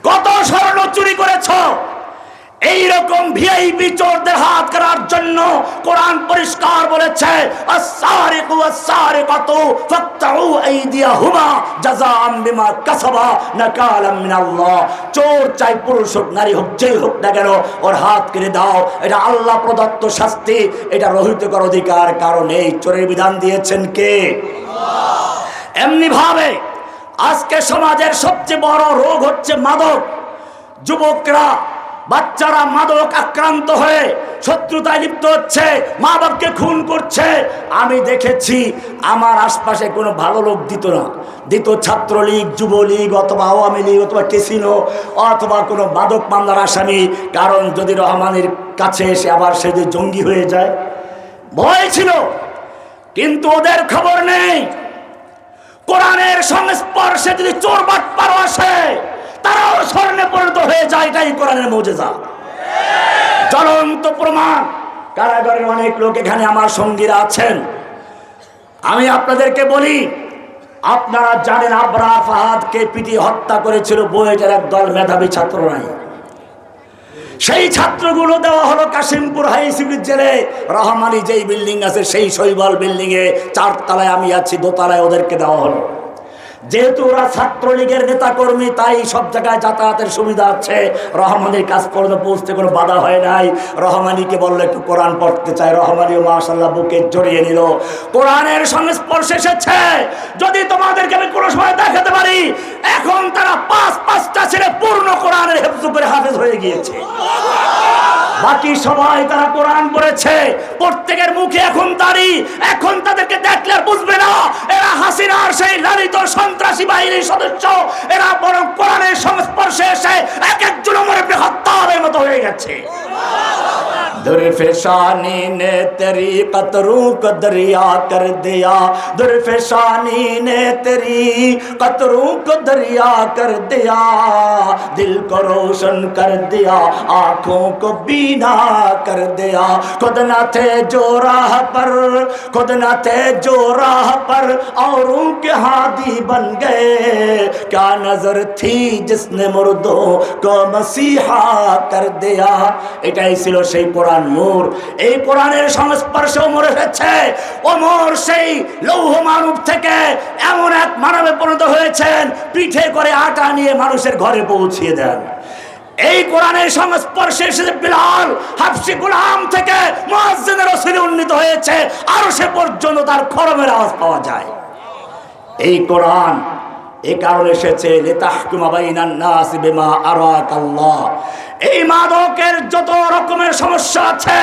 কত স্বর্ণ চুরি করেছ? এইরকম ভিআইপি চোরদের হাত করার জন্য কোরআন পরিষ্কার বলেছে, আস-সারিকু ওয়াস-সারিকাতু ফাকতাউ আইদিয়াহুমা জাযাআম বিমা কাসাবা নাকালাম মিনাল্লাহ। চোর চাই পুরুষ হোক নারী হোক, যেই হোক না কেন, ওর হাত কেটে দাও, এটা আল্লাহ প্রদত্ত শাস্তি, এটা রহিত করার অধিকার কারণ এই চোরের বিধান দিয়েছেন কে? আল্লাহ। এমনি ভাবে আজকে সমাজের সবচেয়ে বড় রোগ হচ্ছে মাদক। যুবকরা, বাচ্চারা মাদক আক্রান্ত হয়ে শত্রুতায় লিপ্ত হচ্ছে, মা বাপকে খুন করছে। আমি দেখেছি আমার আশপাশে কোনো ভালো লোক দিত না, দিত ছাত্রলীগ, যুবলীগ অথবা আওয়ামী লীগ অথবা কেসিনো অথবা কোনো মাদক মামলার আসামি। কারণ যদি রহমানের কাছে এসে আবার সে যে জঙ্গি হয়ে যায়, ভয় ছিল। কিন্তু ওদের খবর নেই, কোরআনের সংস্পর্শে যদি চোর বাটপারও আসে তারাও স্বর্ণে পরিণত হয়ে যায়। এটাই কোরআনের মুজিজা, জ্বলন্ত প্রমাণ। কারাগারের অনেক লোক এখানে আমার সঙ্গীরা আছেন। আমি আপনাদেরকে বলি, আপনারা জানেন আবরার ফাহাদকে পিটিয়ে হত্যা করেছিল বুয়েটের একদল মেধাবী ছাত্ররাই। সেই ছাত্রগুলো দেওয়া হলো কাশিমপুর হাই সিকিউরিটি জেলে। রহমানি যেই বিল্ডিং আছে সেই শৈবাল বিল্ডিং এ 4 তলায় আমি আছি, 2 তলায় ওদেরকে দেওয়া হলো। যেহেতু ওরা ছাত্রলীগের নেতা কর্মী, তাই সব জায়গায় যাতায়াতের সুবিধা আছে। রহমানির কাজ পর্যন্ত পৌঁছতে কোনো বাধা হয় নাই। রহমানিকে বললো একটু কোরআন পড়তে চাই, রহমানিও মাশাআল্লাহ বুকে জড়িয়ে নিল। কোরআনের সংস্পর্শে এসেছে। যদি তোমাদেরকে আমি কোনো সময় দেখাতে পারি, এখন তারা 5-5টা ছেলে পূর্ণ কোরআনের হেফজ করে হাফেজ হয়ে গিয়েছে। বাকি সবাই তারা কোরআন পড়েছে, প্রত্যেকের মুখে এখন দাড়ি। এখন তাদেরকে দেখলে বুঝবে না এরা হাসিনার সেই লালিত সন্ত্রাসী বাহিনীর সদস্য। এরা বরং কোরআনের সংস্পর্শে এসে এক একজন ওমর ইবনে খাত্তাবের মতো হয়ে গেছে। दुर्फेशानी ने तेरी कतरों को दरिया कर दिया, दुर्फेशानी ने तेरी कतरों को दरिया कर दिया, दिल को रोशन कर दिया, आँखों को बीना कर दिया। खुद न थे जो राह पर, खुद न थे जो राह पर, औरों के हादी बन गए। क्या नजर थी जिसने मुर्दों को मसीहा कर दिया। এটাই ছিল সেই কোরআন নূর। এই কোরআনের সংস্পর্শে ওমর এসেছে। ওমর সেই লৌহ মানব থেকে এমন এক মানবে পরিণত হয়েছেন, পিঠে করে আটা নিয়ে মানুষের ঘরে পৌঁছিয়ে দেন। এই কোরআনের সংস্পর্শে এসে বিলাল হাবশী গোলাম থেকে মুয়াজ্জিনে রাসূলে উন্নীত হয়েছে, আর সে পর্যন্ত তার খরমের আওয়াজ পাওয়া যায়। এই কোরআন এই কারণে এসেছে, লিতাহকুমা বাইনান নাস বিমা আরাকাল্লাহ। এই মাদকের যত রকমের সমস্যা সমস্যা আছে,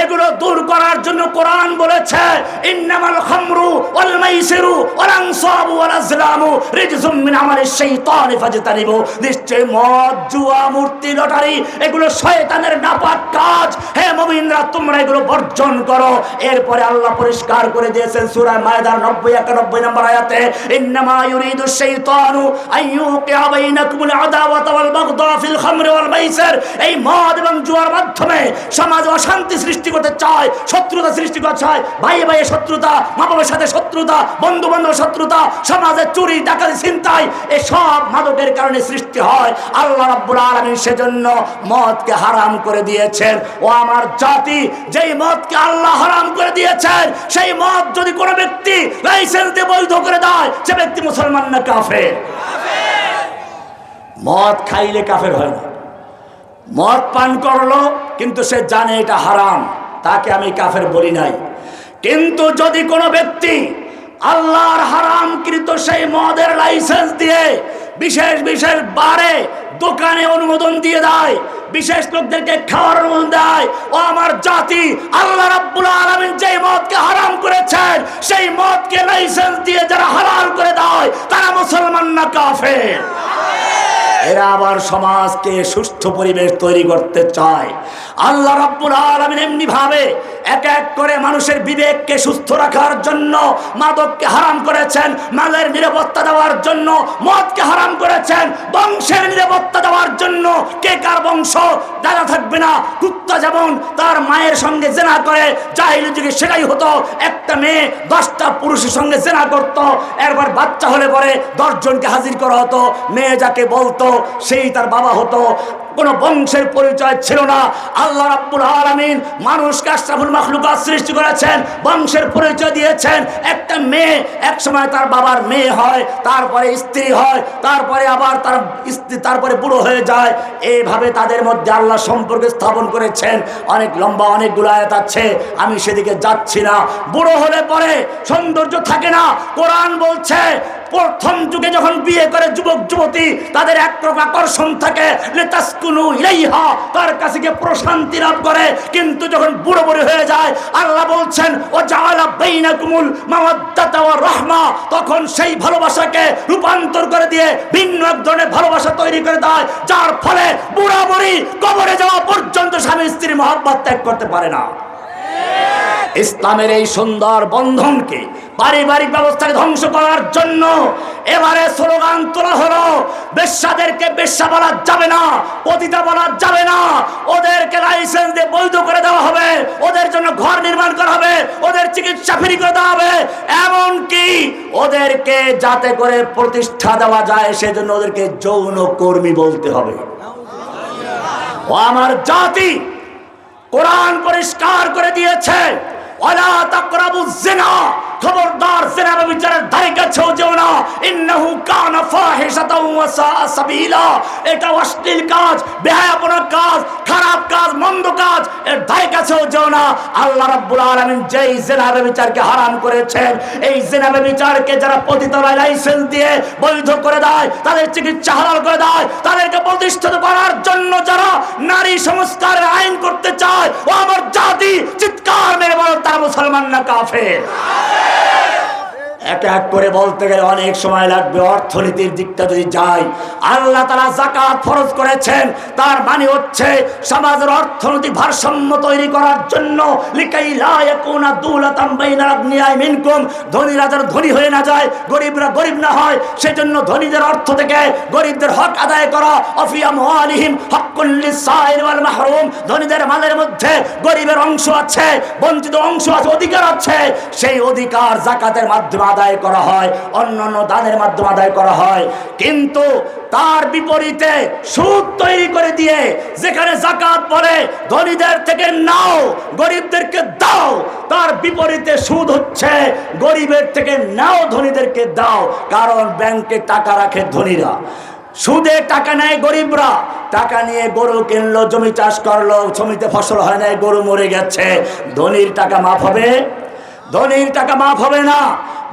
এগুলো দূর করার জন্য কোরআন বলেছে ইন্নামাল খামরু ওয়াল মাইসিরু ওয়াল আনসাবু ওয়াল আজলামু রিজসুম মিন আমালিশ শাইতানি ফাজতানিবু। নিশ্চয় মদ, জুয়া, মূর্তি, লটারি এগুলো শয়তানের নাপাক কাজ। হে মুমিনরা, তোমরা এগুলো বর্জন করো। এরপরে আল্লাহ পরিষ্কার করে দিয়েছেন সূরা মায়েদার 90-91 নম্বর আয়াতে, ইন্নামা ইউরিদু শাইতানু আইয়ুকিয়া বাইনাকুমুল আদাওয়াতা ওয়াল বাগদা ফিল খামরি ওয়াল মাইসির। এই মদ এবং জুয়ার মাধ্যমে সমাজে অশান্তি সৃষ্টি করতে চায়, শত্রুতা সৃষ্টি করতে চায়, ভাই ভাইয়ে শত্রুতা, মা বাবার সাথে শত্রুতা, বন্ধু বান্ধব শত্রুতা, সমাজে চুরি, ডাকাতি, ছিনতাই, এসব মাদকের কারণে সৃষ্টি হয়। আল্লাহ রাব্বুল আলামিন সেজন্য মদকে হারাম করে দিয়েছেন। ও আমার জাতি, যেই মদকে আল্লাহ হারাম করে দিয়েছেন, সেই মদ যদি কোনো ব্যক্তি লাইসেন্স দিয়ে বৈধ করে দেয়, সে ব্যক্তি মুসলমান না কাফের? মদ খাইলে কাফের হয় না। মদ পান করলো কিন্তু সে জানে এটা হারাম, তাকে আমি কাফের বলি নাই। কিন্তু যদি কোনো ব্যক্তি আল্লাহর হারামকৃত সেই মদের লাইসেন্স দিয়ে বিশেষ বিশেষ বারে দোকানে অনুমোদন দিয়ে দেয়, বিশেষ লোকদেরকে খাওয়ার অনুমোদন দেয়, ও আমার জাতি, আল্লাহ রাব্বুল আলামিন যেই মদকে হারাম করেছেন, সেই মদকে লাইসেন্স দিয়ে যারা হালাল করে দেয়, তারা মুসলমান না কাফের? এরা আবার সমাজকে সুষ্ঠু পরিবেশ তৈরি করতে চায়। আল্লাহ রাব্বুল আলামিন এমনি ভাবে এক এক করে মানুষের বিবেককে সুস্থ রাখার জন্য মাদককে হারাম করেছেন, মালের নিরাপত্তা দেওয়ার জন্য মদকে হারাম করেছেন, বংশের নিরাপত্তা দেওয়ার জন্য কে কার বংশ জানা থাকবে না। কুত্তা যেমন তার মায়ের সঙ্গে জেনা করে, জাহিলি যুগে সেটাই হতো, একটা মেয়ে 10টা পুরুষের সঙ্গে জেনা করত, এরপর বাচ্চা হলে পরে 10 জনকে হাজির করা হতো, মেয়ে যাকে বলতো সেই তার বাবা হতো, কোনো বংশের পরিচয় ছিল না। আল্লাহ রাব্বুল আলামিন মানুষকে আশরাফুল মাখলুকাত সৃষ্টি করেছেন, বংশের পরিচয় দিয়েছেন। একটা মেয়ে এক সময় তার বাবার মেয়ে হয়, তারপরে স্ত্রী হয়, তারপরে আবার তার স্ত্রী, তারপরে বুড়ো হয়ে যায়। এইভাবে তাদের মধ্যে আল্লাহ সম্পর্ক স্থাপন করেছেন। অনেক লম্বা অনেকগুলো আয়াত আছে, আমি সেদিকে যাচ্ছি না। বুড়ো হলে পরে সৌন্দর্য থাকে না। কোরআন বলছে প্রথম যুগে যখন বিয়ে করে যুবক যুবতী, তাদের একরকম আকর্ষণ থাকে, লিতাসকুনু ইলাইহা, তার কাছে গিয়ে প্রশান্তি লাভ করে। কিন্তু যখন বুড়ো বুড়ি হয়ে যায়, আল্লাহ বলছেন ও জাআলা বাইনাকুমুল মাওয়াদ্দাতা ওয়া রাহমা, তখন সেই ভালোবাসাকে রূপান্তর করে দিয়ে ভিন্ন এক ধরনের ভালোবাসা তৈরি করে দেয়, যার ফলে বুড়া বুড়ি কবরে যাওয়া পর্যন্ত স্বামী স্ত্রী মহব্বত ত্যাগ করতে পারে না। ইসলামের এই সুন্দর বন্ধনকে, পারিবারিক ব্যবস্থাকে ধ্বংস করার জন্য এবারে স্লোগান তোলা হলো, বেশ্যাদেরকে বেশ্যা বলা যাবে না, পতিতা বলা যাবে না, ওদেরকে লাইসেন্স দিয়ে বৈধ করে দেওয়া হবে, ওদের জন্য ঘর নির্মাণ করা হবে, ওদের চিকিৎসা ফ্রি করে দেওয়া হবে, এমনকি ওদেরকে যাতে করে প্রতিষ্ঠা দেওয়া যায় সেজন্য ওদেরকে যৌন কর্মী বলতে হবে। ও আমার জাতি, কোরআন পরিষ্কার করে দিয়েছে ওয়ালা তাকরাবুজ জিনা, খবরদার জিনা ব্যভিচারের ধারে কাছেও যেও না, ইন্নাহু কানা ফাহিশাতাও ওয়া সাআ সাবিলা, এটা অশ্লীল কাজ, বেহায়াপনা কাজ, খারাপ কাজ, মন্দ কাজ, এর ধারে কাছেও যেও না। আল্লাহ রাব্বুল আলামিন যেই জিনা ব্যভিচারকে হারাম করেছেন, এই জিনা ব্যভিচারকে যারা পতিতালয় লাইসেন্স দিয়ে বৈধ করে দেয়, তাদের চিকিৎসা হালাল করে দেয়, তাদেরকে প্রতিষ্ঠিত করার জন্য যারা নারী সংস্কারের আইন করতে চায়, ও আমার জাতি, চিৎকার মেরে বলো তারা মুসলমান না কাফের? এক এক করে বলতে গেলে অনেক সময় লাগবে। অর্থনীতির দিকটা যদি যাই, আল্লাহ তাআলা যাকাত ফরজ করেছেন, তার মানে হচ্ছে সমাজের অর্থনৈতিক ভারসাম্য তৈরি করার জন্য, লিকাই লা ইয়াকুনা দুলাতাম বাইনাল আগনিয়া মিনকুম, ধনীরা যেন ধনী হয়ে না যায়, গরিবরা গরিব না হয়, সেজন্য ধনীদের অর্থ থেকে গরিবদের হক আদায় করা। অফি আমওয়ালিহিম হাক্কুন লিসাইল ওয়াল মাহরুম, ধনীদের মালের মধ্যে গরিবের অংশ আছে, বঞ্চিত অংশ আছে, অধিকার আছে, সেই অধিকার যাকাতের মাধ্যমে আদায় করা হয়, অন্যান্য দানের মাধ্যমে আদায় করা হয়। কিন্তু তার বিপরীতে সুদ তৈরি করে দিয়ে যেখানে যাকাত বলে ধনীদের থেকে নাও, গরিবদেরকে দাও, তার বিপরীতে সুদ হচ্ছে গরিবের থেকে নাও, ধনীদেরকে দাও। কারণ ব্যাংকে টাকা রাখে ধনীরা, সুদে টাকা নেয় গরিবরা। টাকা নিয়ে গরু কিনলো, জমি চাষ করলো, জমিতে ফসল হয় নাই, গরু মরে গেছে, ধনীর টাকা মাফ হবে? ধনীর টাকা মাফ হবে না।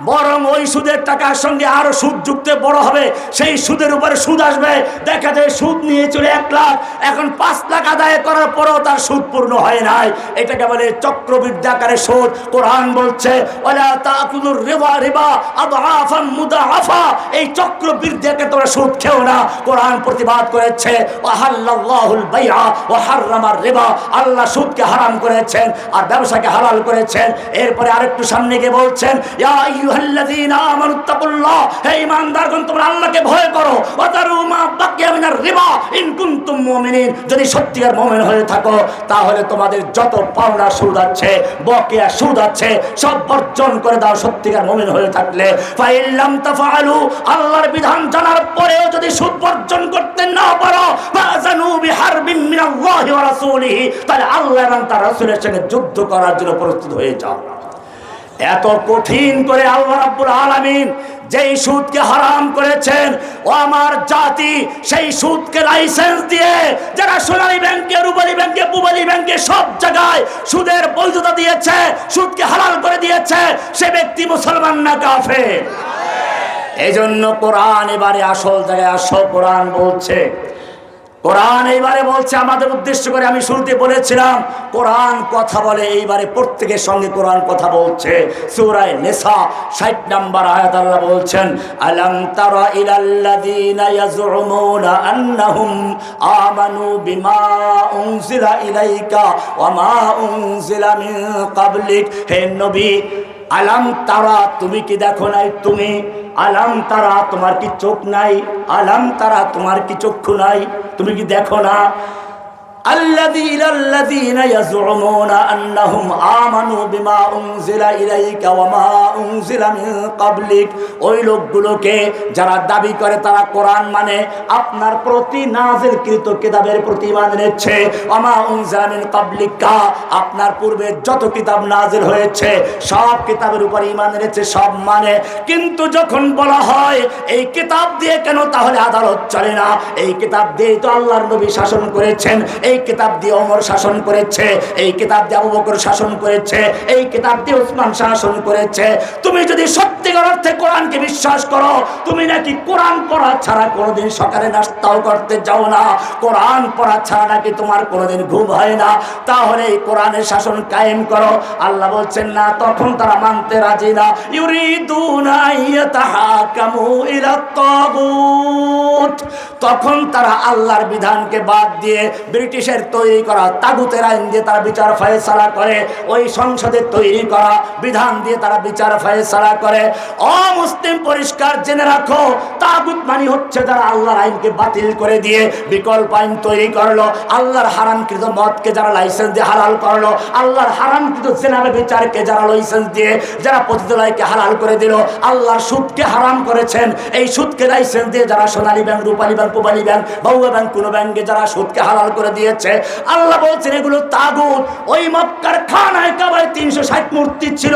বরং ওই সুদের টাকার সঙ্গে আরো সুদ যুক্ত বড় হবে, সেই সুদের উপরে সুদ আসবে। দেখা যায় সুদ নিয়ে চলে 1 লাখ, এখন 5 লাখ আদায় করার পরেও তার সুদ পূর্ণ হয় নাই। এটাকে বলে চক্রবৃদ্ধি আকারে সুদ। কোরআন বলছে ওয়ালা তাকুলুর রিবা রিবা আদআফান মুদাআফা, এই চক্রবৃদ্ধিকে তোমরা সুদ খেও না। কোরআন প্রতিবাদ করেছে ওয়াহাল্লাল্লাহুল বাইআ ওয়া হাররামার রিবা, আল্লাহ সুদকে হারাম করেছেন আর ব্যবসাকে হালাল করেছেন। এরপরে আরেকটু সামনে গিয়ে বলছেন ইয়া আইয়ুহাল্লাযীনা আমানুত্তাকুল্লাহ, হে ঈমানদারগণ তোমরা আল্লাহকে ভয় করো, ওয়া তারু মা বাকিয়া মিনার রিবা ইন কুনতুম মুমিনিন, যদি সত্যিকার মুমিন হয়ে থাকো তাহলে তোমাদের যত পাওনা সুদ আছে, বকেয়া সুদ আছে, সব বর্জন করে দাও সত্যিকার মুমিন হয়ে থাকলে। ফাইন লাম তাফআলু, আল্লাহর বিধান জানার পরেও যদি সুদ বর্জন করতে না পারো, ফাযানু বিহারবিন মিনাল্লাহি ওয়া রাসূলিহি, তাহলে আল্লাহ এবং তার রাসূলের সঙ্গে যুদ্ধ করার জন্য প্রস্তুত হয়ে যাও। এত কঠিন করে আল্লাহ রাব্বুল আলামিন যেই সুদকে হারাম করেছেন, ও আমার জাতি, সেই সুদকে লাইসেন্স দিয়ে যারা সোনালী ব্যাংকে, রূপালী ব্যাংকে, পুবালী ব্যাংকে সব জায়গায় সুদের বৈধতা দিয়েছে, সুদকে হালাল করে দিয়েছে, সে ব্যক্তি মুসলমান না কাফের? এই জন্য কোরআন এবারে আসল জায়গায় আসো। কোরআন বলছে, কোরআন এইবারে বলছে আমাদের উদ্দেশ্য করে। আমি শুরুতে বলেছিলাম কোরআন কথা বলে, এইবারে প্রত্যেকের সঙ্গে কোরআন কথা বলছে। সূরা নিসা 60 নম্বর আয়াত আল্লাহ বলছেন আলাম তারা ইলাল্লাযীনা ইয়াজউমুনা আন্নাহুম আমানু বিমা উনজিলা ইলাইকা ওয়া মা উনজিলা মিন ক্বাবলিক। হে নবী, আলাম তারা, তুমি কি দেখো নাই? তুমি আলাম তারা, তোমার কি চোখ নাই? আলাম তারা, তোমার কি চক্ষু নাই? তুমি কি দেখো না? আল্লাযীনা ইয়াজউমুনা আন্নাহুম আমানু বিমা উনজিলা ইলাইকা ওয়া মা উনজিলা মিন ক্বাবলিক, ওই লোকগুলোকে যারা দাবি করে তারা কোরআন মানে, আপনার প্রতি নাযিলকৃত কিতাবের প্রতি ঈমান এনেছে। ওয়া মা উনজিলা মিন ক্বাবলিকা, আপনার পূর্বে যত কিতাব নাযিল হয়েছে সব কিতাবের উপর ঈমান এনেছে, সব মানে। কিন্তু যখন বলা হয় এই কিতাব দিয়ে কেন তাহলে আদালত চলে না? এই কিতাব দিয়েই তো আল্লাহর নবী শাসন করেছেন, এই কিতাব দিয়ে ওমর শাসন করেছে, এই কিতাব দিয়ে আবু বকর শাসন করেছে, এই কিতাব দিয়ে উসমান শাসন করেছে। তুমি যদি সত্যিকার অর্থে কোরআনকে বিশ্বাস করো, তুমি নাকি কোরআন পড়া ছাড়া কোনোদিন সকালে নাস্তাও করতে যাও না, কোরআন পড়া ছাড়া নাকি তোমার কোনোদিন ঘুম হয় না, তাহলে এই কোরআনের শাসন কায়েম করো। আল্লাহ বলছেন না, তখন তারা মানতে রাজি না। ইউরিদুনা ইয়াতাহাকামু ইলাত তাগুত, তখন তারা আল্লাহর বিধানকে বাদ দিয়ে ব্রিটিশের তৈরি করা তাগুতের আইন দিয়ে তারা বিচার ফয়সালা করে, ওই সংসদে তৈরি করা বিধান দিয়ে তারা বিচার ফয়সালা করে। অমুসলিম পরিষ্কার জেনে রাখো, তাগুত মানে হচ্ছে যারা আল্লাহর আইনকে বাতিল করে দিয়ে বিকল্প আইন তৈরি করলো, আল্লাহর হারামকৃত মদকে যারা লাইসেন্স দিয়ে হালাল করলো, আল্লাহর হারামকৃত জেনাবে বিচারকে যারা লাইসেন্স দিয়ে যারা পতিতালয়কে হালাল করে দিল, আল্লাহর সুদকে হারাম করেছেন, এই সুদকে লাইসেন্স দিয়ে যারা সোনালী ব্যাংক, রূপালী ব্যাংক, পুবালী ব্যাংক, বাউয়া ব্যাংক, কোনো ব্যাংকে যারা সুদকে হালাল করে দিয়েছে, আল্লাহ বলছেন এগুলো তাগুত। ওই মক্কার খানায় কাবায় 360 মূর্তি ছিল,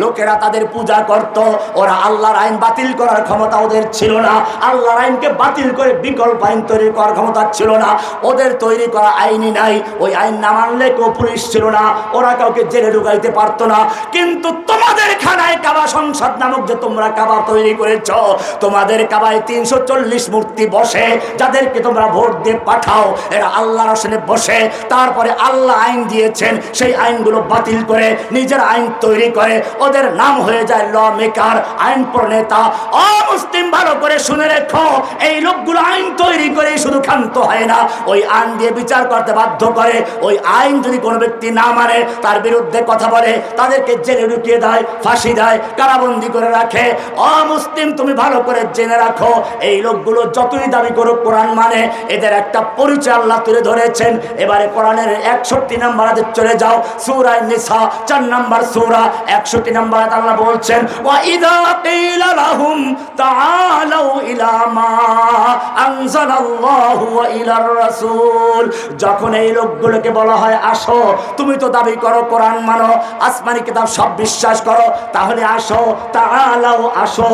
লোকেরা তাদের পূজা করত, ওরা আল্লাহর আইন বাতিল করার ক্ষমতা ওদের ছিল না, আল্লাহর আইনকে বাতিল করে বিকল্প আইন তৈরি করার ক্ষমতা ছিল না, ওদের তৈরি করা আইনই নাই। ওই আইন না মানলে কেউ পুলিশ ছিল না, ওরা কাউকে জেলে ঢুকাইতে পারতো না। কিন্তু তোমাদের খানায় কাবা সংসদ নামক যে তোমরা কাবা তৈরি করেছ, তোমাদের কাবায় 340 মূর্তি বসে, যাদেরকে তোমরা ভোট দিয়ে পাঠাও, এরা আল্লাহর আসনে বসে, তারপরে আল্লাহ আইন দিয়েছেন সেই আইনগুলো বাতিল করে নিজের আইন তৈরি করে, ওদের নাম হয়ে যায় ল মেকার, আইন প্রণেতা। অমুসলিম ভালো করে শুনে রেখো, এই লোকগুলো আইন তৈরি করে শুধু ক্ষান্ত হয় না, ওই আইন দিয়ে বিচার করতে বাধ্য করে। ওই আইন যদি কোনো ব্যক্তি না মানে, তার বিরুদ্ধে কথা বলে, তাদেরকে জেলে ঢুকিয়ে দেয়, ফাঁসি দেয়, কারাবন্দি করে রাখে। অমুসলিম তুমি ভালো করে জেনে রাখো, এই লোকগুলো যতই দাবি করুক কোরআন মানে, এদের একটা পরিচয় আল্লাহ তুলে ধরেছেন। এবারে কোরআনের 61 নম্বর আয়াতে চলে যাও, সূরা নিসা 4 নম্বর সূরা 61 নম্বর আয়াতে আল্লাহ বলছেন ওয়া ইযা কিলা লাহুম তাআলাউ ইলা মা আনজালাল্লাহু ওয়া ইলার রাসূল, যখন এই লোকগুলোকে বলা হয় আসো, তুমি তো দাবি করো কোরআন মানো, আসমানি কিতাব সব বিশ্বাস করো, তাহলে আসো, তাআলাউ আসো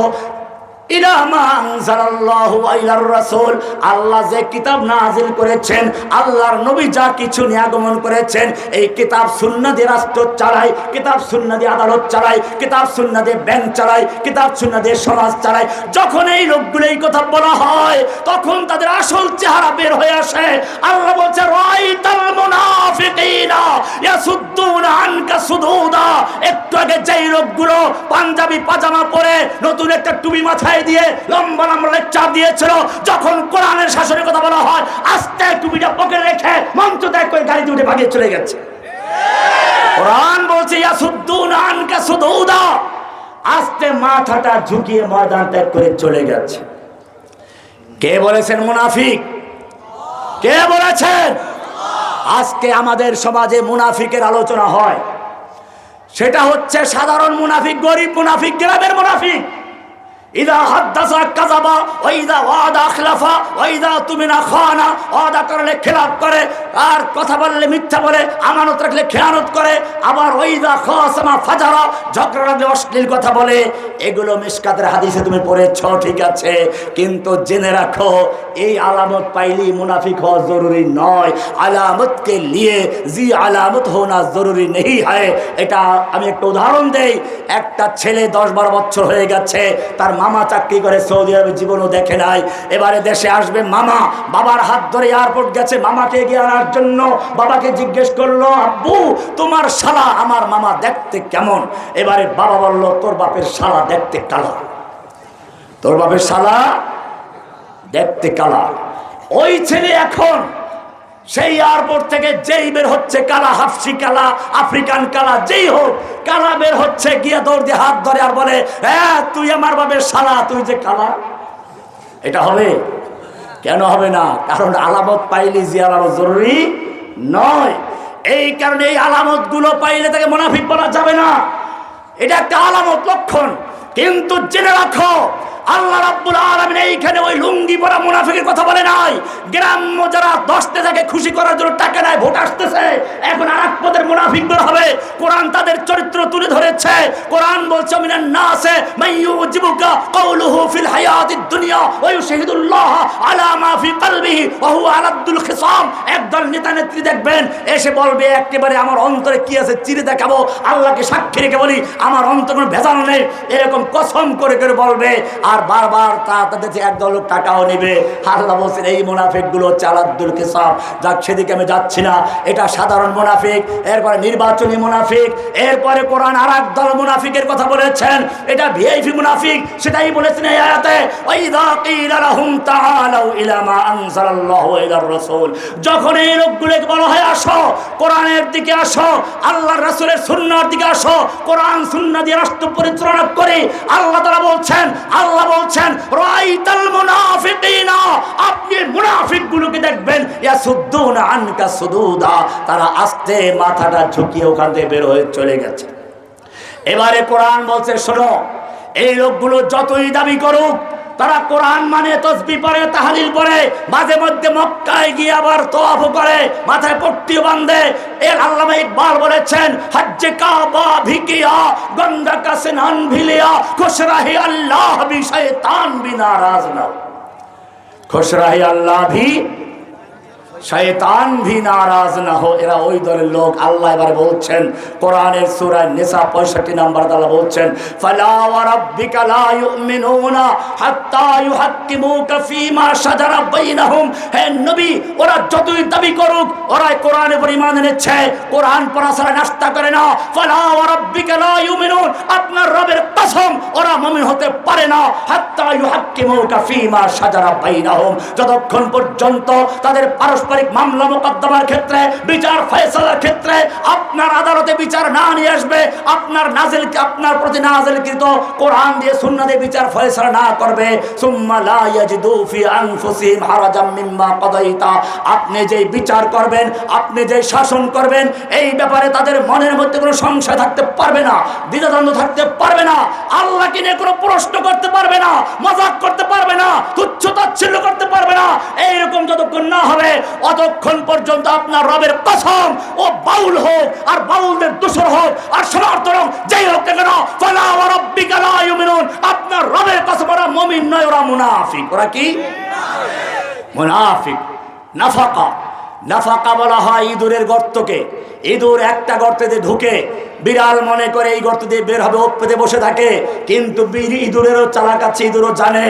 ইলা মা আনজালাল্লাহু ওয়া ইলার রাসূল, আল্লাহ যে কিতাব নাযিল করেছেন, আল্লাহর নবী যা কিছু নিয়ে আগমন করেছেন, এই কিতাব সুন্নাহ দিয়ে রাষ্ট্র চালায়, কিতাব সুন্নাহ দিয়ে আদালত চালায়, কিতাব সুন্নাহ দিয়ে ব্যাংক চালায়, কিতাব সুন্নাহ দিয়ে সমাজ চালায়। যখন এই লোকগুলো এই কথা বলা হয়, তখন তাদের আসল চেহারা বের হয়ে আসে। আল্লাহ বলছে রাআইতাল মুনাফিকিনা ইয়াসুদ্দুনা আনকা সুদুদা। একটু আগে যেই লোকগুলো পাঞ্জাবি পাজামা পরে নতুন একটা টুপি মাথায় দিয়ে লম্বা লম্বা লেকচার দিয়েছিল, যখন কোরআনের শাসনের কথা বলা হয়, আস্তে টুপিটা পকেটে রেখে মঞ্চ ত্যাগ করে গাড়িতে উঠে ভাগিয়ে চলে গেছে। কোরআন বলছে ইয়াসুদ্দুনা আনকা সুদুদা, আস্তে মাথাটা ঝুঁকিয়ে ময়দান ত্যাগ করে চলে গেছে। কে বলেছেন মুনাফিক? কে বলেছেন? আজকে আমাদের সমাজে মুনাফিকের আলোচনা হয়, সেটা হচ্ছে সাধারণ মুনাফিক, গরিব মুনাফিক, গ্রামের মুনাফিক। ইদা হাদ্দাসা কাযাবা ওয়া ইদা ওয়াদা আখলাফা ওয়া ইদা তুমিনা খানা, ওয়াদা করলে খেলাফ করে, আর কথা বললে মিথ্যা বলে, আমানত রাখলে খেয়ানত করে, আবার ওয়া ইদা খাসামা ফাজারা, ঝগড়া লাগলে অশ্লীল কথা বলে। এগুলো মিশকাতের হাদিসে তুমি পড়েছ, ঠিক আছে, কিন্তু জেনে রাখো এই আলামত পাইলেই মুনাফিক হওয়া জরুরি নয়। আলামতকে লিয়ে জি আলামত হোনা জরুরি নেই হয়। এটা আমি একটা উদাহরণ দেই। একটা ছেলে 10-12 বছর হয়ে গেছে, তার মামা চাকরি করে সৌদি আরবে, জীবনও দেখে নাই। এবারে দেশে আসবে মামা, বাবার হাত ধরে এয়ারপোর্ট গেছে মামাকে এগিয়ে আনার জন্য। বাবাকে জিজ্ঞেস করলো, আব্বু তোমার শালা আমার মামা দেখতে কেমন? এবারে বাবা বলল, তোর বাপের শালা দেখতে কালা, তোর বাপের শালা দেখতে কালা। ওই ছেলে এখন সেই এয়ারপোর্ট থেকে যেই বের হচ্ছে, কালা, হাফসি কালা, আফ্রিকান কালা, যেই হোক কালা বের হচ্ছে, গিয়ে দৌড় দিয়ে হাত ধরে আর বলে, হ্যাঁ তুই আমার বাপের শালা, তুই যে কালা। এটা হবে? কেন হবে না? কারণ আলামত পাইলে যে আলামত জরুরি নয়। এই কারণে এই আলামত গুলো পাইলে তাকে মুনাফিক বলা যাবে না। এটা একটা আলামত, লক্ষণ। কিন্তু জেনে রাখো, আল্লাহ রাব্বুল আলামিন এইখানে ওই লুঙ্গি পরা মুনাফিকের কথা বলে নাই। গ্রাম্য যারা 10 টাকাকে খুশি করার জন্য টাকা নেয়, ভোট আসতেছে, এখন আরেক পদের মুনাফিক বের হবে। কোরআন তাদের চরিত্র তুলে ধরেছে। কোরআন বলছে, মিনান নাসে মাইয়ুজিবুকা কাউলুহু ফিল হায়াতিদ দুনিয়া ওয়া ইউশহিদুল্লাহ আলা মা ফি কলবিহি ওয়া হুয়া আলাদ্দুল খিসাম। একদল নেতা নেত্রী দেখবেন এসে বলবে, একেবারে আমার অন্তরে কি আছে চিরে দেখাবো, আল্লাহকে সাক্ষী রেখে বলি আমার অন্তরে কোনো ভেজাল নেই, এরকম কসম করে করে বলবে। আর বারবার তাদের একদল লোক টাকাও নেবে। আল্লাহ বলছেন এই মুনাফিকগুলো হচ্ছে আলাদ্দুল খিসাম। যাক, সেদিকে আমি যাচ্ছি না। এটা সাধারণ মুনাফিক, এরপরে নির্বাচনী মুনাফিক, এরপরে কোরআন আর এক দল মুনাফিকের কথা বলেছেন, এটা ভিআইপি মুনাফিক। সেটাই বলেছেন এই আয়াতে, ওয়াইযা কিলা লাহুম তাআলাউ ইলা মা আনজালাল্লাহু ওয়া ইলার রাসূল। যখন এই লোকগুলোকে বলা হয় আসো কোরআনের দিকে, আসো আল্লাহর রাসূলের সুন্নাহর দিকে, আসো কোরআন সুন্নাহ দিয়ে রাষ্ট্র পরিচালনা করে, আল্লাহ তাআলা বলছেন, আল্লাহ বলছেন রাআইতাল মুনাফিকিনা, আপনি মুনাফিকগুলোকে দেখবেন, ইয়াসুদ্দুনা আনকা সুদুদা, তারা আস্তে মাথাটা ঝুঁকিয়ে ওখান থেকে বের হয়ে চলে গেছে। এবারে কোরআন বলছে, শোনো, এই লোকগুলো যতই দাবি করুক, তারা কোরআন মানে তসবিহ পড়ে, তাহলিল পড়ে, মাঝে মধ্যে মক্কায় গিয়ে আবার তওয়াফ করে, মাথায় পট্টিও বাঁধে। এর আল্লামা ইকবাল বলেছেন, হজ্জে কাবা ভিকিয়া গঙ্গা কা স্নান ভিলিয়া, খুশ রাহে আল্লাহ ভি শয়তান ভি নারাজ না, খুশ রাহে আল্লাহ ভি শয়তান ভি নারাজ না হো। এরা ওই দলের লোক। আল্লাহ এবারে বলছেন কোরআনের সূরা নিসা 65 নম্বর আল্লাহ বলছেন, ফালা ওয়া রাব্বিকা লা ইউমিনুনা হাত্তা ইউহাক্কিমুকা ফীমা শাজারা বাইনাহুম। হে নবী, ওরা যতই দাবি করুক, ওরা কোরআনের উপর ঈমান এনেছে, কোরআন পড়া ছাড়া নাস্তা করে না। ফালা ওয়া রাব্বিকা লা ইউমিনুন, আপনার রবের কসম ওরা মুমিন হতে পারে না, হাত্তা ইউহাক্কিমুকা ফীমা শাজারা বাইনাহুম, যতক্ষণ পর্যন্ত তাদের পারস্পরিক মামলা মোকদ্দমার ক্ষেত্রে, বিচার ফয়সালার ক্ষেত্রে আপনার আদালতে বিচার না নিয়ে আসবে, আপনার প্রতি নাযিলকৃত কোরআন দিয়ে সুন্নাহ দিয়ে বিচার ফয়সালা না করবে, সুম্মা লা ইয়াজিদু ফি আনফুসিহিম হারাজাম মিম্মা কাদাইতা, আপনি যেই বিচার করবেন, আপনি যেই শাসন করবেন, এই ব্যাপারে তাদের মনের মধ্যে কোনো সংশয় থাকতে পারবে না, দ্বিধাদ্বন্দ্ব থাকতে পারবে না, আল্লাহকে নিয়ে কোনো প্রশ্ন করতে পারবে না, মজাক করতে পারবে না, তুচ্ছ তাচ্ছিল্য করতে পারবে না। এইরকম যতক্ষণ না হবে, অতক্ষণ পর্যন্ত আপনার রবের কসম ও বাউল হোক আর বাউলদের দোসর হোক আর সমর্থন হোক, যেই হোক না কেন, ফালা ওয়া রাব্বিকা লা ইউমিনুন, আপনার রবের কসম ওরা মুমিন নয়, ওরা মুনাফিক। ওরা কি? মুনাফিক। নাফাকা, নাফাকা বলা হয় ইঁদুরের গর্তকে। ইঁদুর একটা গর্তে ঢুকে বিড়াল মনে করে এই গর্ত দিয়ে বের হবে, ওপেতে বসে থাকে, কিন্তু ইঁদুরেরও চালাক আছে, ইঁদুরও জানে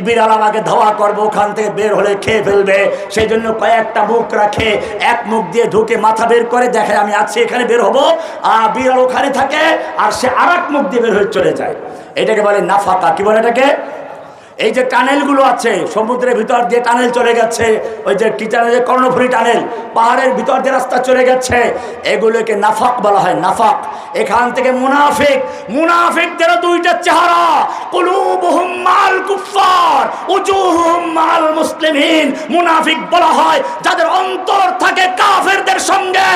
বিড়াল আমাকে ধাওয়া করবে, ওখান থেকে বের হলে খেয়ে ফেলবে, সেই জন্য কয়েকটা মুখ রাখে, এক মুখ দিয়ে ঢুকে মাথা বের করে দেখে আমি আছি এখানে, বের হবো, আর বিড়াল ওখানে থাকে আর সে আর এক মুখ দিয়ে বের হয়ে চলে যায়। এটাকে বলে নাফাকা। কি বলে এটাকে? এই যে টানেলগুলো আছে সমুদ্রের ভিতর দিয়ে টানেল চলে গেছে, ওই যে কি টানেল, কর্ণফুলী টানেল, পাহাড়ের ভিতর দিয়ে রাস্তা চলে গেছে, এগুলোকে নাফাক বলা হয়। নাফাক। এখান থেকে মুনাফিক, মুনাফিকদেরও দুইটা চেহারা, কুলুবুহুম মাল কুফার উজুহুম মাল মুসলিমিন। মুনাফিক বলা হয় যাদের অন্তর থাকে কাফেরদের সঙ্গে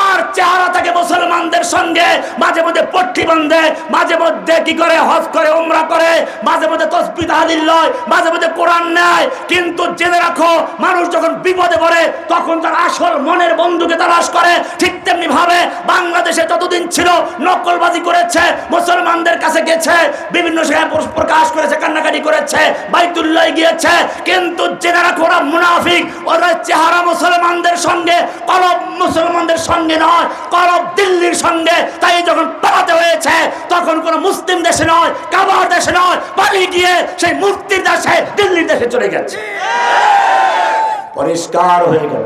আর চেহারা থাকে মুসলমানদের সঙ্গে। মাঝে মধ্যে পট্টি বাঁধে, মাঝে মধ্যে কি করে হজ করে, উমরা করে, মাঝে মধ্যে তাসবিহ তাহলিল লয়, মাঝে মধ্যে কোরআন নেয়, কিন্তু জেনে রাখো মানুষ যখন বিপদে পড়ে তখন তার আসল মনের বন্ধুকে তালাশ করে। ঠিক তেমনি ভাবে বাংলাদেশে যতদিন ছিল নকলবাজি করেছে, মুসলমানদের কাছে গেছে, বিভিন্ন জায়গায় প্রকাশ করেছে, কান্নাকাটি করেছে, বাইতুল্লাহ গিয়েছে, কিন্তু জেনে রাখো ওরা মুনাফিক। ওদের চেহারা মুসলমানদের সঙ্গে, কলব মুসলমানদের সঙ্গে নয়, কলব দিল্লির সঙ্গে। তাই যখন পালাতে হয়েছে তখন কোন মুসলিম দেশে নয়, কাবার দেশে নয়, পালিয়ে গিয়ে সেই মুক্তির দেশে, দিল্লির দেশে চলে গেছে। পরিষ্কার হয়ে গেল।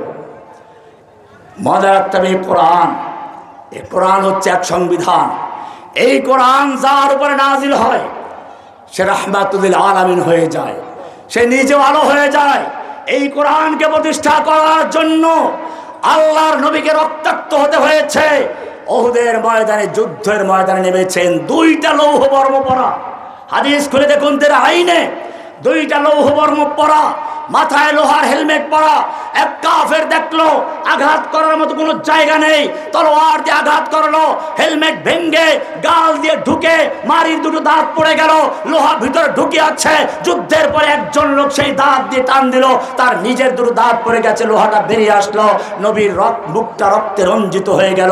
মনে রাখতে হবে কোরআন, এই কোরআন হচ্ছে এক সংবিধান। এই কোরআন যার উপরে নাজিল হয় সে রাহমাতুল আলামিন হয়ে যায়, সে নিজেও আলো হয়ে যায়। এই কোরআনকে প্রতিষ্ঠা করার জন্য আল্লাহর নবীকে রক্তাক্ত হতে হয়েছে। ওহুদের ময়দানে, যুদ্ধের ময়দানে নেমেছেন দুইটা লৌহ বর্ম পরা। হাদিস খুলে দেখুন, তেরা আইনে দুইটা লৌহ বর্ম পরা, মাথায় লোহার হেলমেট পরা এক কাফের দেখলো আঘাত করার মতো কোনো জায়গা নেই, তলোয়ার দিয়ে আঘাত করলো, হেলমেট ভেঙ্গে গাল দিয়ে ঢুকে মারির দুটো দাঁত পড়ে গেল, লোহা ভিতরে ঢুকে আছে। যুদ্ধের পরে একজন লোক সেই দাঁত দিয়ে টান দিল, তার নিজের দুটো দাঁত পড়ে গেছে, লোহাটা বেরিয়ে আসলো, নবীর মুখটা রক্তে রঞ্জিত হয়ে গেল।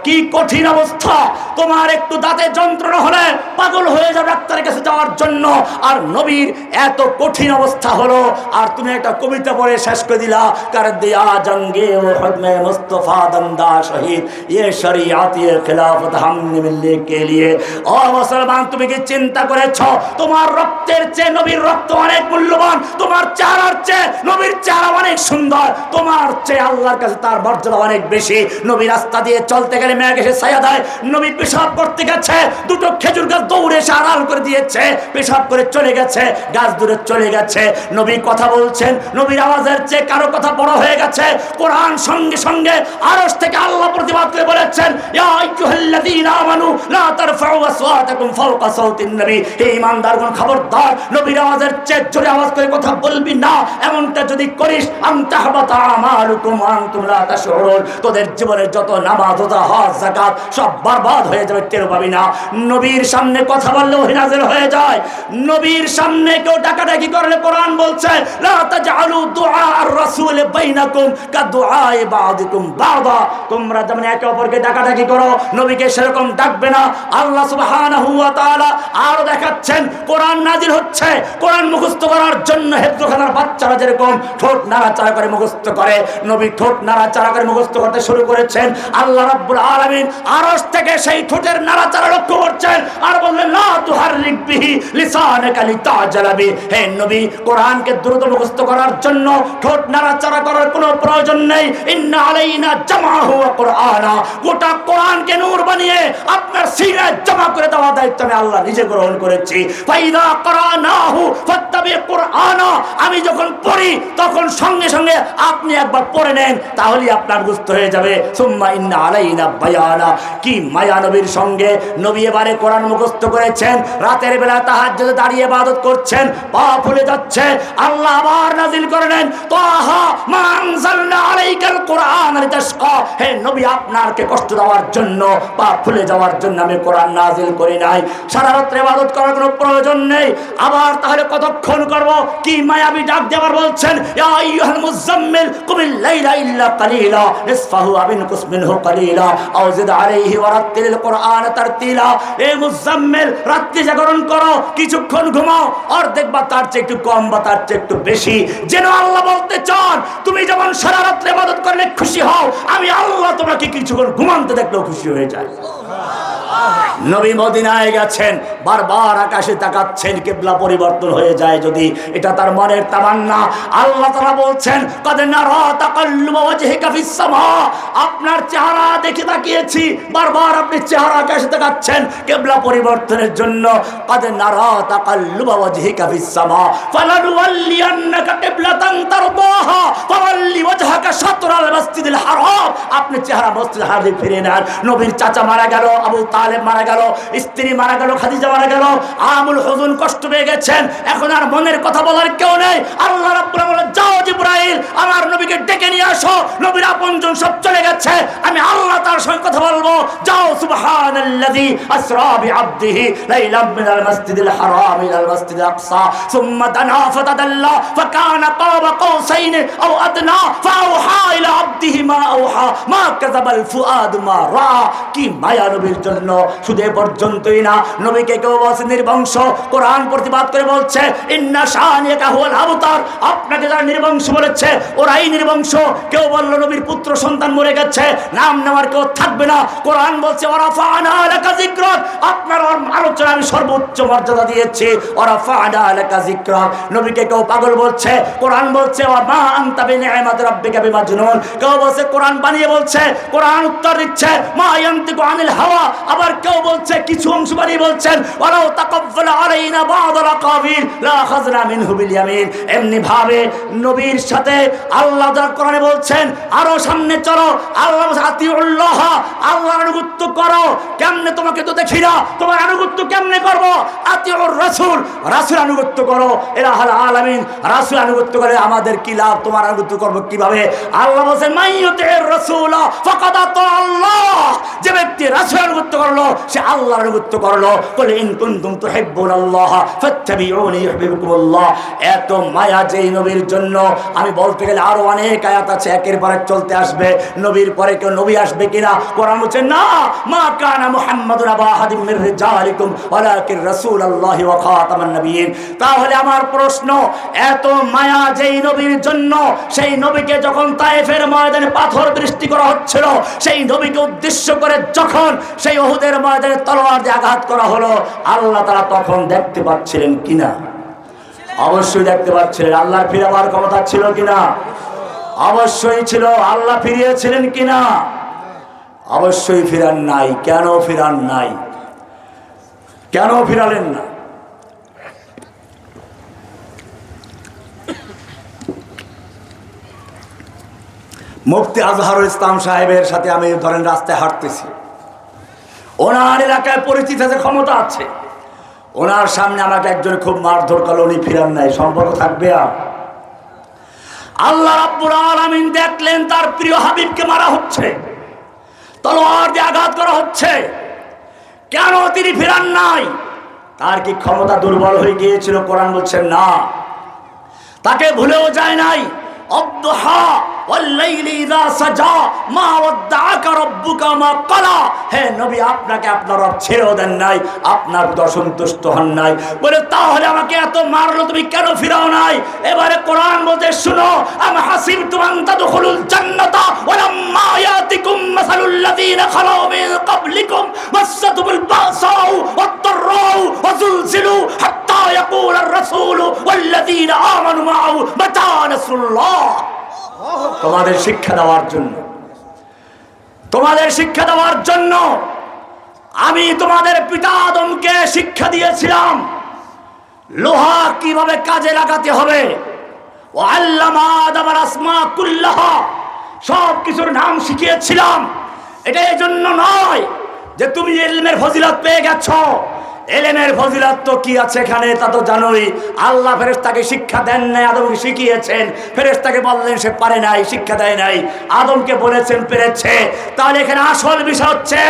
কি কঠিন অবস্থা! তোমার একটু দাঁতে যন্ত্রণা হলে পাগল হয়ে যাও ডাক্তারের কাছে যাওয়ার জন্য, আর নবীর এত কঠিন অবস্থা হলো, আর তুমি একটা কবিতা পড়ে শেষ করে দিলা, कर दिया जंगे उहद में मुस्तफा दंदा शहीद ये शरीयत ये खिलाफत हमने मिलने के लिए। ও মুসলমান, তুমি কি চিন্তা করেছো তোমার রক্তের চেয়ে নবীর রক্ত অনেক মূল্যবান, তোমার চেহারার চেয়ে নবীর চেহারা অনেক সুন্দর, তোমার চেয়ে আল্লাহর কাছে তার মর্যাদা অনেক বেশি। নবী রাস্তা দিয়ে চলতে গেলে মেয়ে এসে ছায়া দেয়, নবী পেশাব করতে গেছে, দুটো খেজুর গাছ দৌড়ে এসে আড়াল করে দিয়েছে, পেশাব করে চলে গেছে, গাছ দূরে চলে গেছে। নবী কথা বলছেন, নবীর আওয়াজের চেয়ে কারো কথা বড় হয়ে গেছে। কোরআন সঙ্গে সঙ্গে আরশ থেকে আল্লাহ প্রতিবাদ করে বলেছেন, ইয়া আইয়ুহাল্লাযীনা আমানু লা তারফাউ আসওয়াতাকুম ফাওকা সাওতিন নবী। হে ঈমানদারগণ, খবরদার নবীর আওয়াজের চেয়ে জোরে আওয়াজ করে কথা বলবি না। এমনটা যদি করিস আনতাহবাতা আমালুকুম ওয়া আনতুম লা তাশউরুন, তোদের জীবনের যত নামাজ, রোজা, হজ, যাকাত সব বরবাদ হয়ে যাবে, টের পাবি না। নবীর সামনে কথা বললে ওহী নাযিল হয়ে যায়। নবীর সামনে কেউ ডাকাডাকি করলে কোরআন বলছে, লা তাজআলু দুআ আর-রাসূল বাইনাকুম কাদুআই বাযিকুম বাযা, তোমরা যেমন একে অপরকে ডাকাডাকি করো, নবীকে সেরকম ডাকবে না। আল্লাহ সুবহানাহু ওয়া তাআলা আরো দেখাচ্ছেন, কোরআন নাজিল হচ্ছে কোরআন মুখস্থ করার জন্য। হেফজখানার বাচ্চারা যেরকম ঠোঁট নাড়াচাড়া করে মুখস্থ করে, নবী ঠোঁট নাড়াচাড়া করে মুখস্থ করতে শুরু করেছেন। আল্লাহ রাব্বুল আলামিন আরশ থেকে সেই ঠোঁটের নাড়াচাড়া লক্ষ্য করছেন আর বললেন, লা তুহাররিক বিহি লিসানাকা লিতাজালা বি। হে নবী, কোরআনকে দ্রুত মুখস্থ করার জন্য ঠোঁট নাড়াচাড়া করার কোনো প্রয়োজন নেই। ইন্না আলাইনা জামাহু ওয়া কুরআনা, গোটা কোরআনকে নূর বানিয়ে আপনার সিনায় জমা করে দেওয়ার দায়িত্ব আমি আল্লাহ নিজে গ্রহণ করেছি। ফাইদা করানাহু ফাত্তাবি কুরআনা, আমি যখন পড়ি তখন সঙ্গে সঙ্গে আপনি একবার পড়ে নেন, তাহলেই আপনার বুঝতে হয়ে যাবে। সুম্মা ইন্না আলাইনা বায়ানা। কি মায়া নবীর সঙ্গে! নবী এবারে কোরআন মুখস্থ করেছেন, রাতের বেলা তাহাজ্জুদে দাঁড়িয়ে ইবাদত করছেন, পা ফুলে যাচ্ছে, আল্লাহ আবার নাজিল করলেন, তাহা মা আনজালনা আলাইকাল কুরআন লিতাশকা। হে নবী, আপনাকে কষ্ট দেওয়ার জন্য, পা ফুলে যাওয়ার জন্য জন্য আমি কোরআন নাজিল করি নাই। সারা রাত্রে ইবাদত করার কোনো প্রয়োজন নেই। আবার তাহলে কতক্ষণ করব? কি মায়াবী ডাক দেবার বলছেন, ইয়া আইয়ুহাল মুযাম্মিল কুমিল লাইলা ইল্লা কালিলা নিসফাহু আও ইনকুস মিনহু কালিলা আও জিদ আলাইহি ওয়া রাত্তিলিল কুরআন তারতিলা। এ মুযাম্মিল, রাত্রি জাগরণ করো, কিছুক্ষণ ঘুমাও, অর্ধেক বা তার চেয়ে একটু কম বা তার চেয়ে একটু বেশি। যেন আল্লাহ বলতে চান, তুমি যেমন সারা রাত্রে ইবাদত করলে খুশি হও, আমি আল্লাহ তোমাকে কিছুক্ষণ ঘুমাতে দেখলেও খুশি হয়ে যাই। নবী মদিনায় গেছেন, বারবার আকাশে তাকাচ্ছেন, কিবলা পরিবর্তন হয়ে যায় যদি, এটা তার মনের তামান্না। আল্লাহ তাআলা বলছেন, কাদ নারা তাকাল্লুবা ওয়াজহিকা ফিস সামা, আপনার চেহারা দেখে তাকিয়েছি, বারবার আপনি চেহারা আকাশে তাকাচ্ছেন কিবলা পরিবর্তনের জন্য। কাদ নারা তাকাল্লুবা ওয়াজহিকা ফিস সামা ফালানুওয়াল্লিয়ান্নাকা কিবলাতান তারদাহা ফাওয়াল্লি ওয়াজহাকা শাতরাল মাসজিদিল হারাম, আপনি চেহারা মসজিদুল হারামে ফিরে নেন। নবীর চাচা মারা গেল, আবু তালেব মারা গেল, স্ত্রী মারা গেল, খাদিজা মারা গেল, আমুল হুজুন কষ্ট পেয়ে গেছেন, এখন আর মনের কথা বলার কেউ নেই। আল্লাহ রাব্বুল আলামিন বলেন, যাও জিবরাইল, আমার নবীকে ডেকে নিয়ে আসো, নবীর আপনজন সব চলে গেছে, আমি আল্লাহ তার সঙ্গে কথা বলবো। যাও, সুবহানাল্লাযী আসরা বিআবদিহি লাইলাম মিনাল মাসজিদিল হারাম ইলাল মাসজিদিল আকসা সুম্মা দানা ফাতাদাল্লা ফাকানা কাবা কাউসাইনি আও আদনা ফাআওহা ইলা আবদিহি মা আওহা মা কাযাবাল ফুআদ মা রা। কি মায়া নবীর জন্য! শুধু এ পর্যন্তই না, নবীকে কেউ বলছে নির্বংশ, কোরআন প্রতিবাদ করে বলছে ইন্না শানিয়াকা হুয়াল আবতার, আপনাকে যারা নির্বংশ বলেছে ওরাই নির্বংশ। কেউ বলল নবীর পুত্র সন্তান মরে গেছে, নাম নেওয়ার কেউ থাকবে না, কোরআন বলছে ওয়ারাফা'না লাকা যিকরাক, আপনার আলোচনা আমি সর্বোচ্চ মর্যাদা দিয়েছি, ওয়ারাফা'না লাকা যিকরাক। নবীকে কেউ পাগল বলছে, কোরআন বলছে ওয়া মা আনতা বিনি'মাতি রাব্বিকা বিমাজনুন। কেউ বলছে কোরআন বানিয়ে বলছে, কোরআন উত্তর দিচ্ছে মা ইয়ানতিকু আনিল হাওয়া। আবার কেউ বলছে, কিছু অংশ বানিয়ে বলছেন ওয়ালাউ তাকাফফালা আলাইনা বা'দাল আকাবির লা আখাযনা মিনহু বিল ইয়ামিন। এমনি ভাবে নবীর সাথে আল্লাহ যারা কোরআনে বলছেন আরো সামনে চলো, আল্লাহ বলছে আতিউল্লাহ, আল্লাহর আনুগত্য করো। কেমনে? তোমাকে তো দেখি না, তোমার আনুগত্য কেমনে করব? আতিউর রাসূল, রাসূল আনুগত্য করো। ইলাহুল আলামিন, রাসূল আনুগত্য করে আমাদের কি লাভ? তোমার আনুগত্য করব কিভাবে? আল্লাহ বলেন মাইয়ুতির রাসূলা ফাকাদ আতাআল্লাহ, যে ব্যক্তি রাসূল আনুগত্য করলো সে আল্লাহর আনুগত্য করলো। কুল ইন কুনতুম তুহিব্বুনাল্লাহ ফাত্তাবিউনি ইউহিব্বুকুমুল্লাহ। এত মায়া যেই নবীর জন্য, আমি বলতে গেলে আরো অনেক আয়াত আছে, একের পর এক চলতে আসবে। নবীর পরে কেউ নবী আসবে কিনা? কোরআন বলছে না, মা কানা মুহাম্মাদুন আবা আহাদিম মির রিজালিকুম ওয়ালাকিন রাসূলুল্লাহি ওয়া খাতামান নবিয়্যিন। তাহলে আমার প্রশ্ন, এত মায়া যেই নবীর জন্য, সেই নবীকে যখন তায়েফের ময়দানে পাথর বৃষ্টি করা হচ্ছিল, সেই নবীকে উদ্দেশ্য করে যখন সেই উহুদের ময়দানে তলোয়ার দিয়ে আঘাত করা হলো, আল্লাহ তাআলা তখন দেখতে পাচ্ছিলেন কিনা? অবশ্যই দেখতে পাচ্ছিলেন। আল্লাহর ফিরাবার ক্ষমতা ছিল কিনা? অবশ্যই ছিল। আল্লাহ ফিরিয়েছিলেন কিনা? অবশ্যই ফিরান নাই। কেন ফিরান নাই? কেন ফিরালেন না? মুফতি আজহারুল ইসলাম সাহেবের সাথে আমি ধরেন রাস্তায় হাঁটতেছি, ওনার এলাকায় পরিচিত আছে, ক্ষমতা আছে, ওনার সামনে আমাকে একজন খুব মারধর করলো, উনি ফিরান নাই, সম্পর্ক থাকবে? আর আল্লাহ রাব্বুল আলামিন দেখলেন তার প্রিয় হাবিবকে মারা হচ্ছে, তলোয়ার দিয়ে আঘাত করা হচ্ছে, কেন তিনি ফিরান নাই? তার কি ক্ষমতা দুর্বল হয়ে গিয়েছিল? কোরআন বলছে না, তাকে ভুলেও যায় নাই। অদ্দুহা ওয়াল্লাইলি ইযা সাজা মা ওয়াদ্দাআকা রাব্বুকা মা ক্বালা। হে নবী, আপনাকে আপনার রব ছেড়েও দেন নাই, আপনার প্রতি সন্তুষ্ট হন নাই। বলে তাহলে আমাকে এত মারলো, তুমি কেন ফিরাও নাই? এবারে কোরআন বলতে শুনো, আম হাসিবতুম আন তাদখুলুল জান্নাতা ওয়ালাম্মা ইয়াতিকুম মাসালুল লাযীনা খালাউ মিন ক্বাবলিকুম মাসাতুমুল বাসাউ ওয়াদ-দাররাউ ওয়াযুলজিলু হাত্তা ইয়াকুলার রাসূলু ওয়াল্লাযীনা আমানু মা'হু মাতা নাসরুল্লাহ। তোমাদের শিক্ষা দেওয়ার জন্য, তোমাদের শিক্ষা দেওয়ার জন্য আমি তোমাদের পিতা আদমকে শিক্ষা দিয়েছিলাম লোহা কিভাবে কাজে লাগাতে হবে। ও আল্লামা আদমাল আসমা কুল্লাহা, সব কিছুর নাম শিখিয়েছিলাম। এটা এই জন্য নয় যে তুমি ইলমের ফজিলত পেয়ে গেছো, এলেমের ফজিলত তো কি আছে এখানে তা তো জানোই। আল্লাহ ফেরেশতাকে শিক্ষা দেন নাই, আদমকে শিখিয়েছেন। ফেরেশতাকে বললেন সে পারে নাই, শিক্ষা দেয় নাই। আদমকে বলেছেন পেরেছে। তাহলে এখানে আসল বিষয় হচ্ছে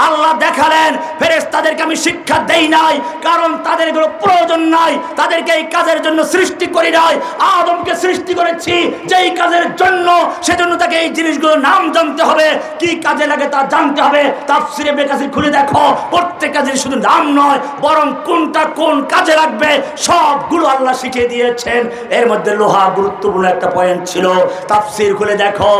আল্লাহ দেখালেন ফেরেশতাদেরকে আমি শিক্ষা দেই নাই, কারণ তাদের কোনো প্রয়োজন নাই, তাদেরকে এই কাজের জন্য সৃষ্টি করি নাই। আদমকে সৃষ্টি করেছি যেই কাজের জন্য, সেজন্য তাকে এই জিনিসগুলো নাম জানতে হবে, কি কাজে লাগে তা জানতে হবে। তাফসীরে ইবনে কাসির খুলে দেখো, প্রত্যেকটা জিনিস শুধু নাম নয়, বরং কোনটা কোন কাজে লাগবে সবগুলো আল্লাহ শিখিয়ে দিয়েছেন। এর মধ্যে লোহা গুরুত্বপূর্ণ একটা পয়েন্ট ছিল। তাফসীর খুলে দেখো,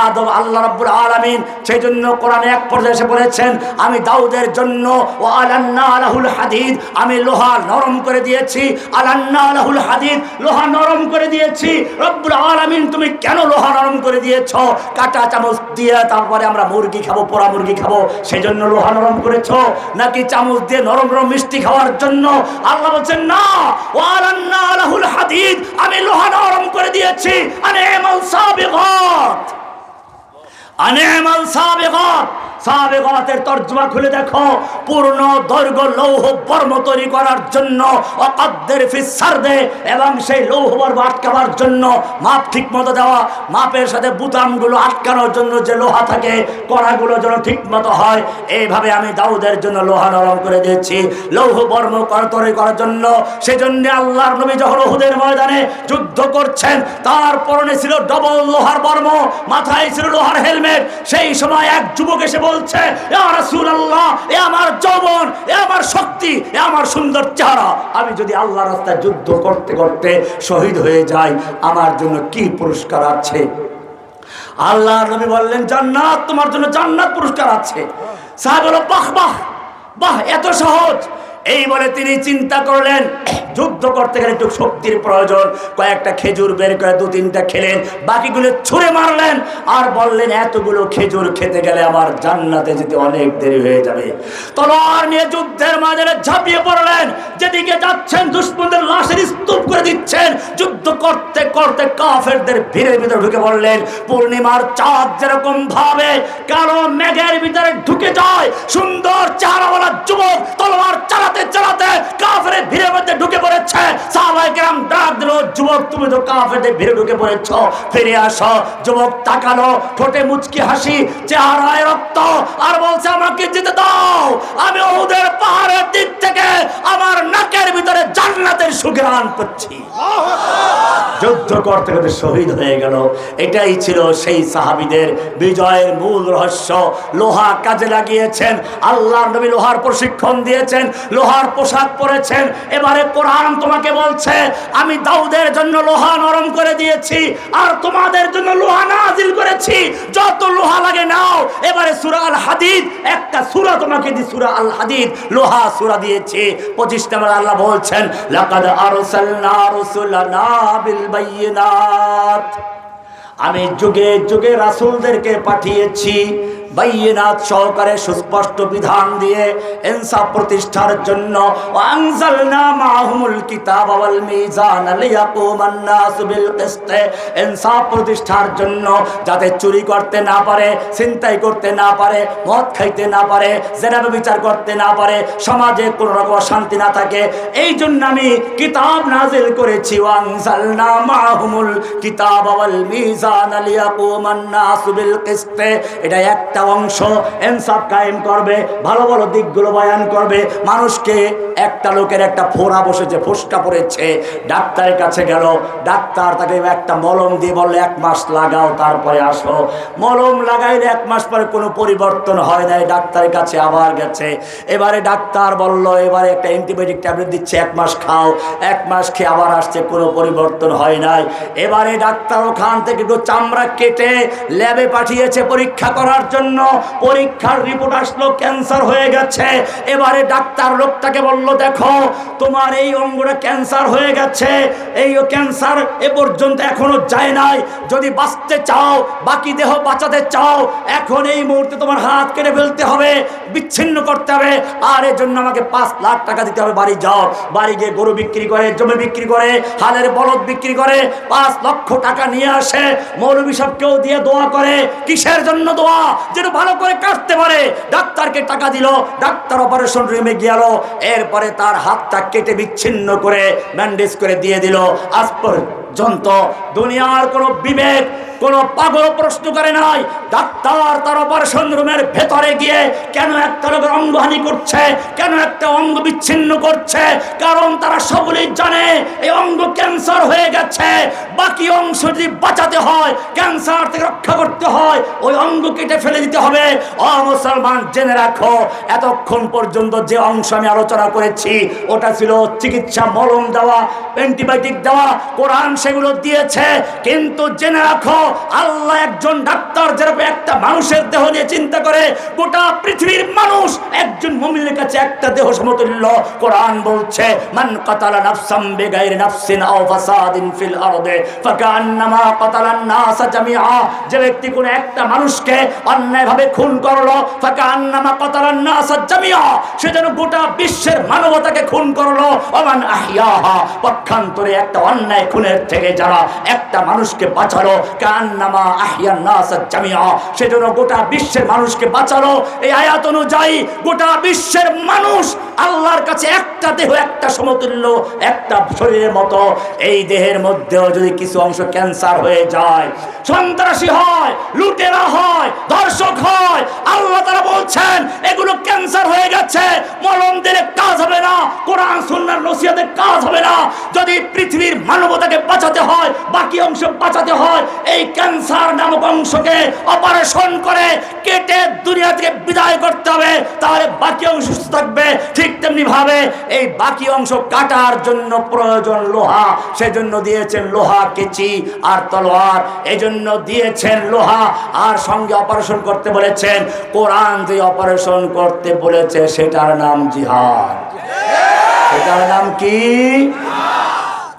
আদম আল্লাহ রাব্বুল আলামিন সেই জন্য কোরআনে এক পর্যায়ে এসে বলেছেন আমি দাউদের জন্য ওয়া আলান্না লাহুল হাদিদ, আমি লোহা নরম করে দিয়েছি। আলান্না লাহুল হাদিদ, লোহা নরম করে দিয়েছি। রব্বুল আলামিন তুমি কেন লোহা নরম করে দিয়েছো? কাঁটা চামচ দিয়ে তারপরে আমরা মুরগি খাবো, পোড়া মুরগি খাবো, সেজন্য লোহা নরম করেছো? নাকি চামচ দিয়ে নরম নরম মিষ্টি খাওয়ার জন্য? আল্লাহ বলছেন না, ওয়ালান্না লাহুল হাদিদ, আমি লোহা নরম করে দিয়েছি। আনিমাল সাবিগাত, আনিমাল সাবিগাত। সাবিগাতের তরজমা খুলে দেখো, পূর্ণ দৈর্ঘ্য লৌহ বর্ম তৈরি করার জন্য ওয়াকাদ্দির ফিস সারদে, এবং সেই লৌহ বর্ম আটকাবার জন্য মাপ ঠিক মতো দেওয়া, মাপের সাথে বুতামগুলো আটকানোর জন্য যে লোহা থাকে, কড়াগুলো যেন ঠিক মতো হয়। এইভাবে আমি দাউদের জন্য লোহা নরম করে দিয়েছি লৌহ বর্ম তৈরি করার জন্য। সেজন্য আল্লাহর নবী যখন উহুদের ময়দানে যুদ্ধ করছেন, তার পরনে ছিল ডবল লোহার বর্ম, মাথায় ছিল লোহার হেলমেট। সেই সময় এক যুবক এসে বলছে, ইয়া রাসূলুল্লাহ, এ আমার যৌবন, এ আমার শক্তি, এ আমার সুন্দর চেহারা, আমি যদি আল্লাহর রাস্তায় যুদ্ধ করতে করতে শহীদ হয়ে যাই, আমার জন্য কি পুরস্কার আছে? আল্লাহর নবী বললেন জান্নাত, তোমার জন্য জান্নাত পুরস্কার আছে। সাহাবা বলল বাহ বাহ বাহ, এত সহজ। এই বলে তিনি চিন্তা করলেন যুদ্ধ করতে গেলে একটু শক্তির প্রয়োজন। কয়েকটা খেজুর বের করে দু তিনটা খেলেন, বাকিগুলো ছুঁড়ে মারলেন আর বললেন এতগুলো খেজুর খেতে গেলে আমার জান্নাতে যেতে অনেক দেরি হয়ে যাবে। তলোয়ার নিয়ে যুদ্ধের ময়দানে ঝাঁপিয়ে পড়লেন। যেদিকে যাচ্ছেন দুশমনদের লাশের স্তূপ করে দিচ্ছেন। যুদ্ধ করতে করতে কাফেরদের ভিড়ের ভিতরে ঢুকে পড়লেন। পূর্ণিমার চাঁদ যেরকম ভাবে কালো মেঘের ভিতরে ঢুকে যায়, সুন্দর চেহারাওয়ালা যুবক তলোয়ার চালাতে চালাতে কাফেরের ভিড়ের মধ্যে ঢুকে পড়েছে। সাহাবায়ে কেরাম ডাক দিল, যুবক তুমি তো কাফেরদের ভিড়ে ঢুকে পড়েছ, ফিরে আসো। যুবক তাকালো, ঠোঁটে মুচকি হাসি, চেহারায় রক্ত, আর বলছে আমাকে যেতে দাও, আমি উহুদের পাহাড়ের দিক থেকে আমার নাকের ভিতরে জান্নাতের সুঘ্রাণ পাচ্ছি। যুদ্ধ করতে করতে শহীদ হয়ে গেল। এটাই ছিল সেই সাহাবীদের বিজয়ের মূল রহস্য। লোহা কাজে লাগিয়েছেন, আল্লাহর নবী লোহার প্রশিক্ষণ দিয়েছেন, লোহার পোশাক পরেছেন। এবারে কোরআন তোমাকে বলছে আমি দাউদের জন্য লোহা নরম করে দিয়েছি আর তোমাদের জন্য লোহা নাজিল করেছি, যত লোহা লাগে নাও। এবারে সূরা আল হাদিদ, একটা সূরা তোমাকে দি, সূরা আল হাদিদ লোহা সূরা দিয়েছি। 25 নম্বর আল্লাহ বলছেন লাকাদ আরসালনা রাসূলানা বিল বায়িনাত, আমি যুগে যুগে রাসূলদেরকে পাঠিয়েছি বাইয়িনাত সহকারে, সুস্পষ্ট বিধান দিয়ে ইনসাফ প্রতিষ্ঠার জন্য। ওয়ানজালনা মাহুমুল কিতাব ওয়াল মিজান লিয়াকুমান নাসু বিল কিসত, ইনসাফ প্রতিষ্ঠার জন্য, যাতে চুরি করতে না পারে, ছিনতাই করতে না পারে, মদ খাইতে না পারে, জেনা বিচার করতে না পারে, সমাজে কোনো রকম শান্তি না থাকে। এই জন্য আমি কিতাব নাজিল করেছি। ওয়ানজালনা মাহুমুল কিতাব ওয়াল মিজান লিয়াকুমান নাসু বিল কিসত, এটা একটা অংশ ইনসাফ কায়েম করবে, ভালো ভালো দিকগুলো বয়ান করবে। মানুষকে, একটা লোকের একটা ফোড়া বসেছে, ফোসকা পড়েছে, ডাক্তারের কাছে গেল, ডাক্তার তাকে একটা মলম দিয়ে বলল 1 মাস লাগাও তারপরে আসো। মলম লাগাইলে 1 মাস পরে কোনো পরিবর্তন হয় নাই, ডাক্তারের কাছে আবার গেছে। এবারে ডাক্তার বলল এবারে একটা অ্যান্টিবায়োটিক ট্যাবলেট দিচ্ছে, 1 মাস খাও। 1 মাস খেয়ে আবার আসছে, কোনো পরিবর্তন হয় নাই। এবারে ডাক্তার ওখান থেকে একটু চামড়া কেটে ল্যাবে পাঠিয়েছে পরীক্ষা করার জন্য। পরীক্ষার রিপোর্ট আসলো ক্যান্সার হয়ে গেছে। এবারে ডাক্তার লোকটাকে বলল দেখো তোমার এই অঙ্গটা ক্যান্সার হয়ে গেছে, এই ক্যান্সার এ পর্যন্ত এখনো যায় নাই, যদি বাঁচতে চাও, বাকি দেহ বাঁচাতে চাও, এখন এই মুহূর্তে তোমার হাত কেটে ফেলতে হবে, বিচ্ছিন্ন করতে হবে, আর এর জন্য আমাকে 5 লাখ টাকা দিতে হবে। বাড়ি যাও, বাড়ি গিয়ে গরু বিক্রি করে, জমি বিক্রি করে, হালের বলদ বিক্রি করে 5 লক্ষ টাকা নিয়ে আসে। মৌলভী সাহেবকেও দিয়ে দোয়া করে। কিসের জন্য দোয়া? যেন ভালো করে কাটতে পারে। ডাক্তারকে ডাক্তারকে টাকা দিল, ডাক্তার অপারেশন রুমে গেল, এরপরে তার হাতটা কেটে বিচ্ছিন্ন করে ব্যান্ডেজ করে দিয়ে দিল। আজ পর্যন্ত দুনিয়ার কোনো বিবেক, কোনো পাগল প্রশ্ন করে নাই ডাক্তার তার অপারেশন রুমের ভেতরে গিয়ে কেন একটা লোকের অঙ্গহানি করছে, কেন একটা অঙ্গ বিচ্ছিন্ন করছে। কারণ তারা সকলেই জানে এই অঙ্গ ক্যান্সার হয়ে গেছে, বাকি অংশ যদি বাঁচাতে হয়, ক্যান্সার থেকে রক্ষা করতে হয়, ওই অঙ্গ কেটে ফেলে দিতে হবে। ও মুসলমান, জেনে রাখো, এতক্ষণ পর্যন্ত যে অংশ আমি আলোচনা করেছি ওটা ছিল চিকিৎসা, মলম দেওয়া, অ্যান্টিবায়োটিক দেওয়া, কোরআন সেগুলো দিয়েছে। কিন্তু জেনে রাখো, আল্লাহ একজন ডাক্তার যেরকম একটা মানুষের দেহ নিয়ে চিন্তা করে, গোটা পৃথিবীর মানুষ একজন মুমিনের কাছে একটা দেহ সমতুল্য। কোরআন বলছে, মান কাতালা নাফসাম বিগাইরি নাফসিন আও ফাসাদিন ফিল আরদি ফাকান্নামা কাতালান নাস জামিআ, যে ব্যক্তি কোনো একটা মানুষকে অন্যায়ভাবে খুন করলো, ফাকান্নামা কাতালান নাস জামিআ, সে যেন গোটা বিশ্বের মানবতাকে খুন করলো। ওমান আহইয়াহা, পক্ষান্তরে একটা অন্যায় খুনের থেকে যারা একটা মানুষকে বাঁচালো, কান্নামা আহইয়ান নাস জামিআ, সেজন্য গোটা বিশ্বের মানুষকে বাঁচালো। এই আয়াত অনুযায়ী গোটা বিশ্বের মানুষ আল্লাহর কাছে একটা দেহ, একটা সমতুল্য, একটা শরীরের মতো। এই দেহের মধ্যেও যদি কিছু অংশ ক্যান্সার হয়ে যায়, সন্ত্রাসী হয়, লুটেরা হয়, ধর্ষক হয়, আল্লাহ তাআলা বলছেন এগুলো ক্যান্সার হয়ে গেছে, মলম দিলে কাজ হবে না, কোরআন সুন্নাহর নসিহতে কাজ হবে না। যদি পৃথিবীর মানবতাকে বাঁচাতে হয়, বাকি অংশ বাঁচাতে হয়, এই ক্যান্সার নামক অংশকে অপারেশন করে কেটে দুনিয়া থেকে বিদায় করতে হবে, তাহলে বাকি অংশ সুস্থ থাকবে। ঠিক তেমনি ভাবে এই বাকি অংশ কাটার জন্য প্রয়োজন লোহা, সেজন্য দিয়েছেন লোহা, কেচি আর তলোয়ার, এজন্য দিয়েছেন লোহা, আর সঙ্গে অপারেশন করতে বলেছেন। কোরআন যে অপারেশন করতে বলেছে সেটার নাম জিহাদ। সেটার নাম কি?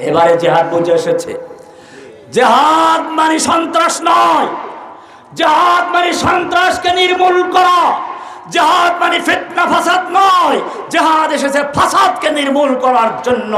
এবারে জিহাদ বুঝে এসেছে। জিহাদ মানে সন্ত্রাস নয়, জিহাদ মানে সন্ত্রাসকে নির্মূল করা, জিহাদ মানে ফিতনা ফাসাদ নয়। জিহাদ এসেছে ফাসাদকে নির্মূল করার জন্য,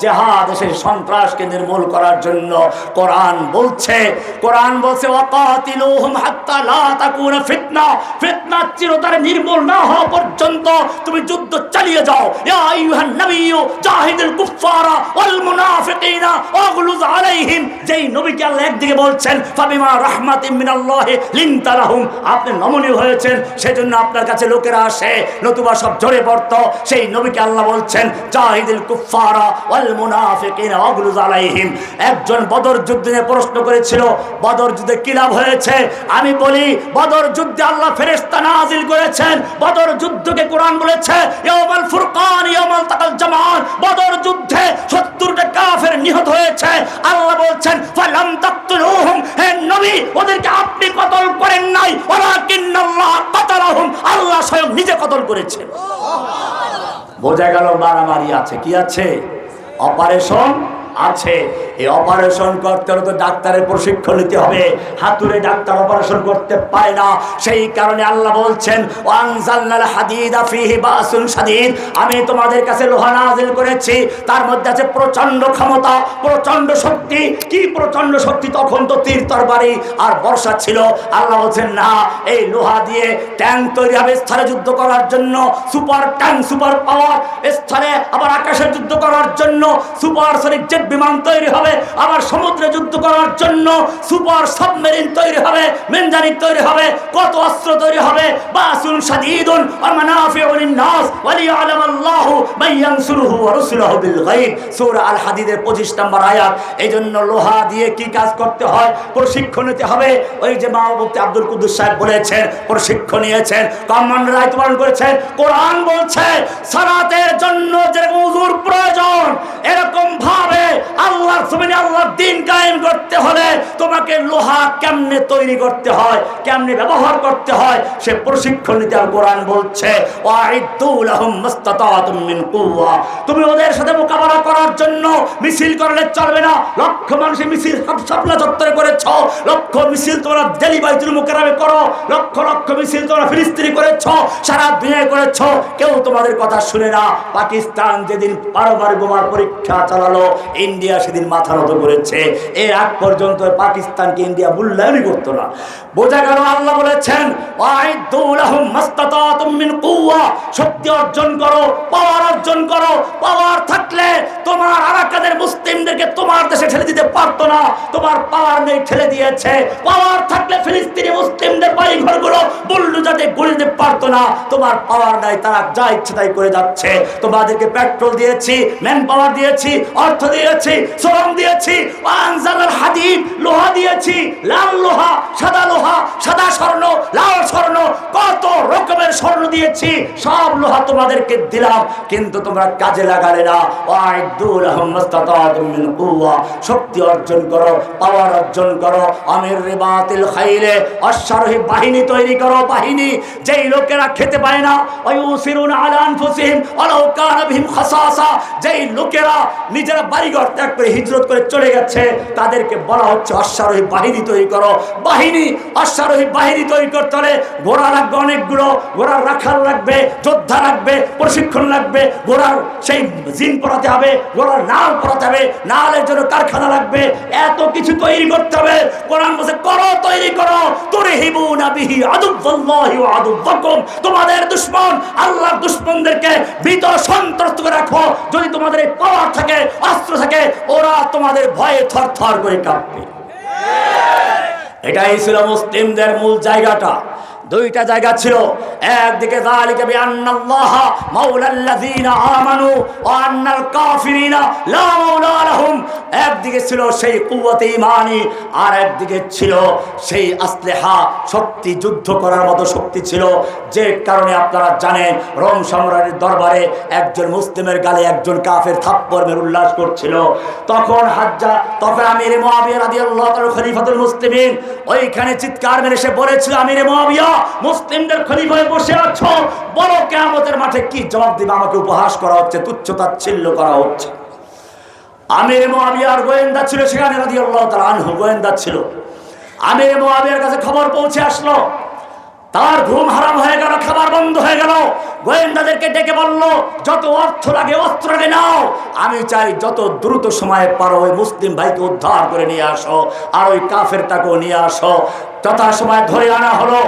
জিহাদ এসেছে সন্ত্রাসকে নির্মূল করার জন্য। কোরআন বলছে ওয়াকাতিলুহুম হাত্তা লা তাকুনা ফিতনা, ফিতনা চিরতরে নির্মূল না হওয়া পর্যন্ত তুমি যুদ্ধ চালিয়ে যাও। ইয়া আইয়ুহান নাবিয়্যু জাহিদুল কুফফারা ওয়াল মুনাফিকিনা ওয়াগলুজ আলাইহিম, যেই নবীকে আল্লাহ একদিকে বলছেন ফাবিমা রাহমাতিন মিনাল্লাহি লিনতা লাহুম, আপনি নমনীয় হয়েছেন সেজন্য আপনার কাছে লোকেরা আসে, নতুবা সব ঝরে পড়তো। সেই নবীকে আল্লাহ বলছেন জাহিদুল কুফফারা ওয়াল মুনাফিকিনা ওয়াগলুজ আলাইহিম। একজন বদর যুদ্ধে প্রশ্ন করেছিল, বদর যুদ্ধে কি লাভ হয়েছে? আমি বলি, বদর যুদ্ধে আল্লাহ ফেরেশতা নাজিল করেছেন। বদর যুদ্ধকে কোরআন বলেছে ইয়াউমাল ফুরকান ইয়াউমাল তাকাল জামান, বদর যুদ্ধে 70টা কাফের নিহত হয়েছে। আল্লাহ বলছেন ফালাম তাকতুলুহুম, হে নবী ওদেরকে আপনি কতল করেন নাই, ওয়ালাকিন্নাল্লাহ কাতালাহুম, আল্লাহ স্বয়ং নিজে কতল করেছেন। বোঝা গেল মারামারি আছে, কি আছে? অপারেশন আছে। এই অপারেশন করতে হলে তো ডাক্তারের প্রশিক্ষণ নিতে হবে, হাতুড়ে ডাক্তার অপারেশন করতে পারে না। সেই কারণে আল্লাহ বলছেন ওয়ানজালনাল হাদিদা ফীহি বাসুন শাদীদ, আমি তোমাদের কাছে লোহা নাযিল করেছি, তার মধ্যে আছে প্রচন্ড ক্ষমতা, প্রচন্ড শক্তি। কি প্রচন্ড শক্তি? তখন তো তীর তরবারি আর বর্ষা ছিল। আল্লাহ বলছেন না, এই লোহা দিয়ে ট্যাঙ্ক তৈরি হবে স্থলে যুদ্ধ করার জন্য, সুপার ট্যাঙ্ক, সুপার পাওয়ার, স্থলে আবার আকাশে যুদ্ধ করার জন্য সুপারসনিক জেট বিমান তৈরি হবে, আবার সমুদ্রে যুদ্ধ করার জন্য সুপার সাবমেরিন তৈরি হবে, মেনজানিক তৈরি হবে, কত অস্ত্র তৈরি হবে। বাসুন শাদীদুন ওয়া মানাফিউ লিন-নাস ওয়া লিয়া'লামাল্লাহু মান ইয়ানসুরুহু ওয়া রাসূলুহু বিল গায়ব, সূরা আল হাদীদের 25 নম্বর আয়াত। এইজন্য লোহা দিয়ে কি কাজ করতে হয় প্রশিক্ষণ নিতে হবে। ওই যে মুফতি আব্দুল কুদ্দুস সাহেব বলেছেন, প্রশিক্ষণ নিয়েছেন, কমান্ডার দায়িত্ব পালন করেছেন। কোরআন বলছে সালাতের জন্য যেরকম ওযুর প্রয়োজন, এরকম ভাবে আল্লাহর জমিনে আল্লাহর দ্বীন কায়েম করতে হলে তোমাকে লোহা কেমনে তৈরি করতে হয়, কেমনে ব্যবহার করতে হয়, সে প্রশিক্ষণ নিতে হবে। কোরআন বলছে ওয়াইদু লাহুম মাস্তাতাতুম মিন কুওয়া, তুমি ওদের সাথে মোকাবেলা করার জন্য মিছিল করলে চলবে না। লক্ষ মানুষের মিছিল শাপলা চত্বরে করেছ, লক্ষ মিছিল তোমরা দিল্লি বাইতুল মুকাররমে করো, লক্ষ লক্ষ মিছিল তোমরা ফিলিস্তিনে করেছ, সারা দুনিয়ায় করেছ, কেউ তোমাদের কথা শুনে না। পাকিস্তান যেদিন পারমাণবিক বোমার পরীক্ষা চালালো, ইন্ডিয়া সেদিন মাথা নত করেছে। এর আগ পর্যন্ত পাকিস্তানকে ইন্ডিয়া মূল্যায়নই করতো না। বোঝা গেল আল্লাহ বলেছেন ওয়াইদু লাহুম মাস্তাতাতুম মাস্তাতা'তুম মিন কুওয়া, শক্তি অর্জন করো, পাওয়ার অর্জন করো। পাওয়ার থাকলে তোমার আরাকানের মুসলিমদেরকে তোমার দেশে ঠেলে দিতে পারতো না, তোমার পাওয়ার নেই, ঠেলে দিয়েছে। পাওয়ার থাকলে ফিলিস্তিনি মুসলিমদের বাড়ি ঘরগুলো বুলডোজারে গড়ে দিতে পারতো না, তোমার পাওয়ার নাই, তারা যা ইচ্ছে তাই করে যাচ্ছে। তোমাদেরকে পেট্রোল দিয়েছি, ম্যান পাওয়ার দিয়েছি, অর্থ দিয়েছি, শ্রম দিয়েছি, আনজালাল হাদিদ, লোহা দিয়েছি, লাল লোহা, সাদা স্বর্ণ, লাল স্বর্ণ, কত রকমের স্বর্ণ দিয়েছি, সব লোহা তোমাদেরকে দিলাম, কিন্তু তোমরা কাজে লাগালে না। ওয়াইদু লাহুম মাস্তাতা'তুম মিন কুওয়া, শক্তি অর্জন করো, পাওয়ার অর্জন করো। আমির রিবাতিল খাইলে, অশ্বারোহী বাহিনী তৈরি করো, বাহিনী যেই লোকেরা খেতে পায় না, ওয়ায়ুসিরুনা আলা আনফুসিহিম ওয়ালাউ কানা বিহিম খাসাসা, যেই লোকেরা নিজেরা বাড়িঘর ত্যাগ করে হিজরত করে চলে গেছে, তাদেরকে বলা হচ্ছে অশ্বারোহী বাহিনী তৈরি করো। বাহিনী, অশ্বারোহী বাহিনী তৈরি করতে হলে ঘোড়া লাগবে অনেকগুলো, ঘোড়ার রাখাল লাগবে, যোদ্ধা লাগবে, প্রশিক্ষণ লাগবে, ঘোড়ার সেই জিন পরাতে হবে, ঘোড়ার নাল পরাতে হবে, নালের জন্য কারখানা লাগবে, এত কিছু তৈরি করতে হবে। কোরআন বলছে করো, তৈরি করো। তুরহিবুনা বিহি আদুওয়াল্লাহি ওয়া আদুওয়াকুম, তোমাদের দুশমন আল্লাহর দুশমনদেরকে ভীত সন্ত্রস্ত করে রাখো। যদি তোমাদের এই পাওয়ার থাকে, অস্ত্র থাকে, ওরা তোমাদের ভয়ে থরথর করে কাঁপবে। এটাই ছিল মুসলিমদের মূল জায়গাটা। দুইটা জায়গা ছিল, একদিকে যালিকা বিআন্নাল্লাহা মাওলাল্লাযীনা আমানু ওয়া আন্নাল কাফিরিনা লা মাওলা লাহুম, একদিকে ছিল সেই কুওয়াতে ঈমানি, আর একদিকে ছিল সেই আসলেহা, শক্তি, যুদ্ধ করার মতো শক্তি ছিল। যে কারণে আপনারা জানেন রোম সম্রাটের দরবারে একজন মুসলিমের গালে একজন কাফের থাপ্পড় মেরে উল্লাস করছিল। তখন আমির মুআবিয়া রাদিয়াল্লাহু তাআলা খলিফাতুল মুসলিমিন ওইখানে চিৎকার মেরে সে বলেছিল, আমির মুআবিয়া, মুসলিমদের খলিফা হয়ে বসে আছো, বড় কিয়ামতের মাঠে কি জবাব দিবে? আমাকে উপহাস করা হচ্ছে, তুচ্ছ-তাচ্ছিল্য করা হচ্ছে। আমির মুআবিয়ার গোয়েন্দা ছিল সেখানে রাদিয়াল্লাহু তাআলা আনহু, গোয়েন্দা ছিল। আমির মুআবিয়ার কাছে খবর পৌঁছে আসলো, তার ঘুম হারাম হয়ে গেল, খাবার বন্ধ হয়ে গেল। গোয়েন্দাদেরকে ডেকে বলল, যত অর্থ লাগে অস্ত্র লাগে নাও, আমি চাই যত দ্রুত সময়ে পারো ওই মুসলিম ভাইকে উদ্ধার করে নিয়ে আসো, আর ওই কাফেরটাকেও নিয়ে আসো। যথাসময়ে ধরে আনা হলো।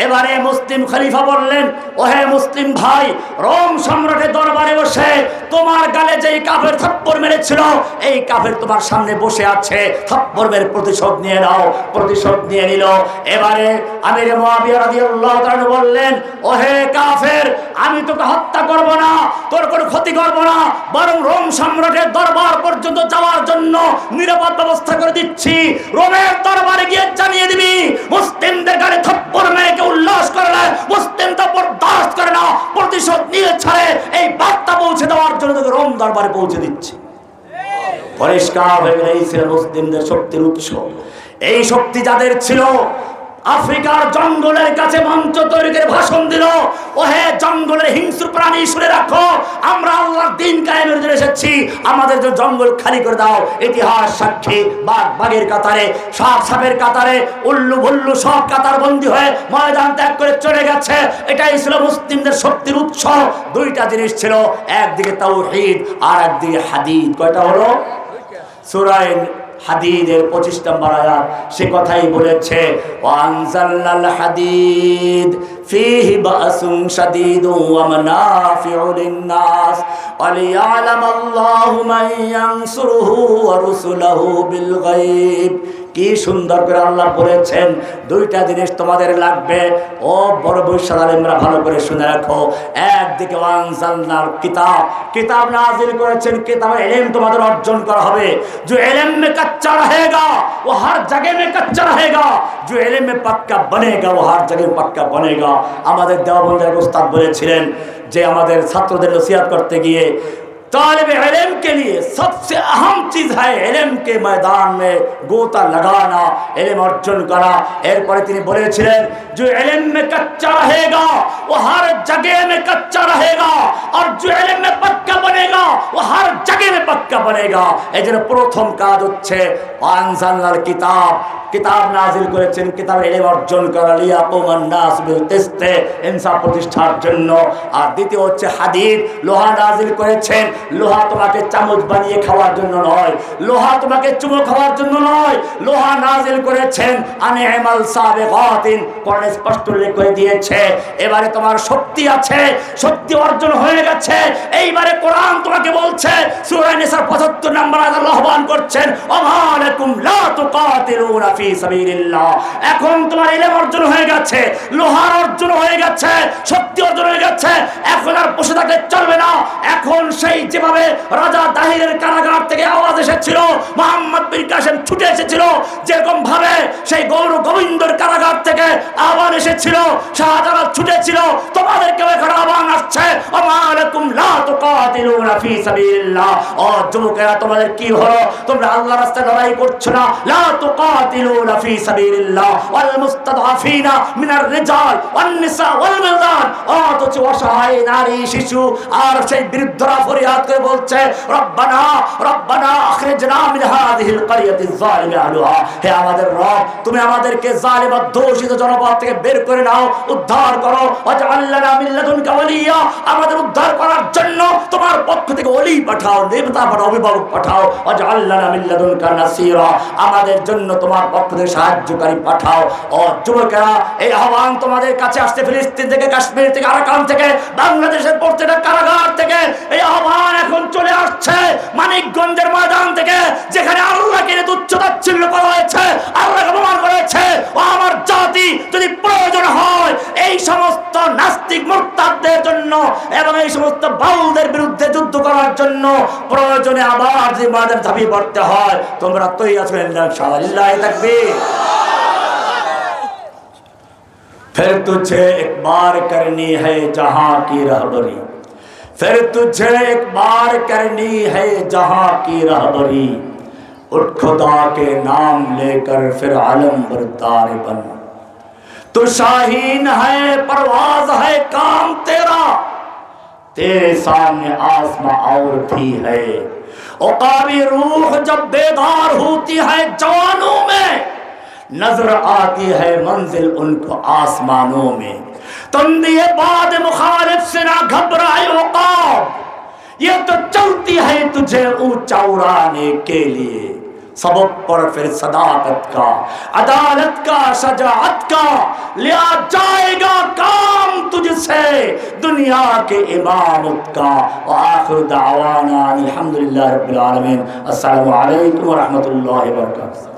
এবারে মুসলিম খলিফা বললেন, ওহে মুসলিম ভাই, রোম সম্রাটের দরবারে বসে তোমার গালে যেই কাফের থাপ্পড় মেরেছিল, এই কাফের তোমার সামনে বসে আছে, থাপ্পড় মেরে প্রতিশোধ নিয়ে নাও। প্রতিশোধ নিয়ে নিল। এবারে আমির মুআবিয়া রাদিয়াল্লাহু তাআলা বললেন, ওহে কাফের, আমি তোকে হত্যা করব না, তোর কোনো ক্ষতি করব না, বরং রোম সম্রাটের দরবার পর্যন্ত যাওয়ার জন্য নিরাপদ ব্যবস্থা করে দিচ্ছি। রোমের দরবারে গিয়ে জানিয়ে দিবি, মুসলিমদের গালে থাপ্পড় মেরে কেউ উল্লাস করে না, মুসলিম তা বরদাস্ত করে না, প্রতিশোধ নিয়ে ছাড়ে। এই বার্তা পৌঁছে দেওয়ার জন্য তোকে রোম দরবারে পৌঁছে দিচ্ছি। পরিষ্কার হয়ে গেল, এই ছিল মুসলিমদের শক্তির উৎস। এই শক্তি যাদের ছিল, আফ্রিকার জঙ্গলের কাছে মঞ্চ তৈরি করে ভাষণ দিল, ওহে জঙ্গলের হিংস্র প্রাণী, শুনে রাখো, আমরা আল্লাহর দ্বীন কায়েমের জন্য এসেছি, আমাদের যে জঙ্গল খালি করে দাও। ইতিহাস সাক্ষী, বাঘের কাতারে, সাপের কাতারে, উল্লু ভুল্লু সব কাতার বন্দী হয়ে ময়দান ত্যাগ করে চলে গেছে। এটাই ছিল মুসলিমদের শক্তির উৎস। দুইটা জিনিস ছিল, একদিকে তাওহীদ আর একদিকে হাদিদ। কয়টা হলো? সূরা হাদিদের 25 নম্বর আয়াত সে কথাই বলেছে, ওয়ানজালনাল হাদিদ ফীহি বাসুন শাদীদুন ওয়া মানাফিউ লিন-নাস ওয়া লিয়ালামাল্লাহু মান ইয়ানসুরুহু ওয়া রুসুলাহু বিল গায়ব। কি সুন্দর করে আল্লাহ বলেছেন, দুইটা জিনিস তোমাদের লাগবে। ও বড় বৈশাল আলেমরা ভালো করে শুনে রাখো। একদিকে ওয়ানজালনাল কিতাব, কিতাব নাজিল করেছেন, কিতাবের ইলম তোমাদের অর্জন করা হবে। जो इल्म में कच्चा रहेगा वो हर जगह में कच्चा रहेगा, जो इल्म में पक्का बनेगा वो हर जगह पक्का बनेगा। আমাদের দেওবন্দের উস্তাদ বলেছিলেন যে আমাদের ছাত্রদের নসিহত করতে গিয়ে, तालिब इल्म के लिए सबसे अहम चीज है इल्म के मैदान में गोता लगाना, इल्म अर्जन करा। एरपरे তিনি বলেছিলেন, जो इल्म में कच्चा रहेगा वो हर जगह में कच्चा रहेगा, और जो इल्म में पक्का बनेगा वो हर जगह में पक्का बनेगा। এজন্য প্রথম কাজ হচ্ছে আনজালনাল কিতাব, কিতাব নাজিল করেছেন, কিতাবের ইলম অর্জন করা, লিয়াকুমান নাস বিল কিসতে, ইনসাফ প্রতিষ্ঠার জন্য। আর দ্বিতীয় হচ্ছে হাদিদ, লোহা নাজিল করেছেন, লোহা তোমাকে চামচ বানিয়ে খাওয়ার জন্য নয়, লোহা তোমাকে চুমো খাওয়ার জন্য নয়। লোহা নাজিল করেছেন আনিমাল সাবিগাতিন, কোরআনে স্পষ্ট উল্লেখ করে দিয়েছে। এবারে তোমার শক্তি আছে, শক্তি অর্জন হয়ে গেছে। এইবারে কোরআন তোমাকে বলছে সূরা নিসার 75 নম্বর আয়াত আল্লাহ আহ্বান করছেন ওয়ালাকুম লা তুকাতিলুনা ফি সাবিলিল্লাহ। এখন তোমার ইলম অর্জন হয়ে গেছে, লোহার অর্জন হয়ে গেছে, শক্তি অর্জন হয়ে গেছে। এখন আর বসে থাকলে চলবে না। এখন সেই যেভাবে রাজা দাহিরের কারাগার থেকে আওয়াজ এসেছিল, মুহাম্মদ বিন কাসেম ছুটে এসেছিল, যেরকম ভাবে সেই গৌর গোবিন্দর কারাগার থেকে আহ্বান এসেছিল, শাহজালাল ছুটেছিল, তোমাদেরকেও এখন আহ্বান আসছে ওয়ালাকুম লা তুকাতিলুনা ফি সাবিলিল্লাহ। ও যুবকেরা, তোমাদের কি হলো? তোমরা আল্লাহর রাস্তায় লড়াই করছো না। লা তুকাতিলুনা ফি সাবিলিল্লাহ ওয়াল মুস্তাদআফিনা মিনার রিজাল ওয়ান নিসা ওয়াল ওয়ালদান। অথচ অসহায় নারী, শিশু আর সেই বৃদ্ধরা ফরিয়াদ করে বলছে রব্বানা রব্বানা আখরিজনা মিন হাযিহিল ক্বরিয়াতিজ যালিমি আহলুহা। হে আমাদের রব, তুমি আমাদেরকে জালিম ও দূষিত জনপদ থেকে বের করে নাও, উদ্ধার করো। ওয়াজআল লানা মিন লাদুনকা ওয়ালিয়া, আমাদের উদ্ধার করার জন্য তোমার পক্ষ থেকে ওলি পাঠাও, নেতা পাঠাও, অভিভাবক পাঠাও। ওয়াজআল লানা মিন লাদুনকা নাসীরা, আমাদের জন্য তোমার পক্ষ থেকে সাহায্যকারী পাঠাও। ও যুবকেরা, এই আহ্বান তোমাদের কাছে আসছে ফিলিস্তিন থেকে, কাশ্মীর থেকে, আরাকান থেকে, বাংলাদেশের প্রত্যেকটা কারাগার থেকে। এই আহ্বান এখন চলে আসছে মানিকগঞ্জের ময়দান থেকে, যেখানে আল্লাহকে তুচ্ছ-তাচ্ছিল্য করা হয়েছে, আল্লাহকে অপমান করেছে। ও আমার জাতি, যদি প্রয়োজন হয় এই সমস্ত নাস্তিক মুরতাদদের জন্য এবং এই সমস্ত বাউলদের বিরুদ্ধে যুদ্ধ করার জন্য প্রয়োজনে আবার যদি ময়দানে ঝাঁপিয়ে পড়তে হয়, তোমরা তৈরি আছো ইনশাআল্লাহ। লিল্লাহি তাকবীর। फिर तुझे एक बार करनी है जहां की रहबरी, फिर तुझे एक बार करनी है जहां की रहबरी, उठ खुदा के नाम लेकर फिर आलम बरदार बन। तू शाहीन है, परवाज है काम तेरा, तेरे सामने आसमां और भी है। औकाबी रूह जब बेदार होती है जवानों में, नजर आती है मंजिल उनको आसमानों में। तंदिए बाद मुखालिफ से ना घबराए औकाब, ये तो चलती है तुझे ऊंचा उड़ाने के लिए। सबक पर फिर सदाकत का, अदालत का, शजाअत का, लिया जाएगा काम तुझसे दुनिया के इमामत का। व आखिर दावाना अल्हम्दुलिल्लाहि रब्बिल आलमीन। अस्सलामु अलैकुम व रहमतुल्लाहि व बरकातुहू।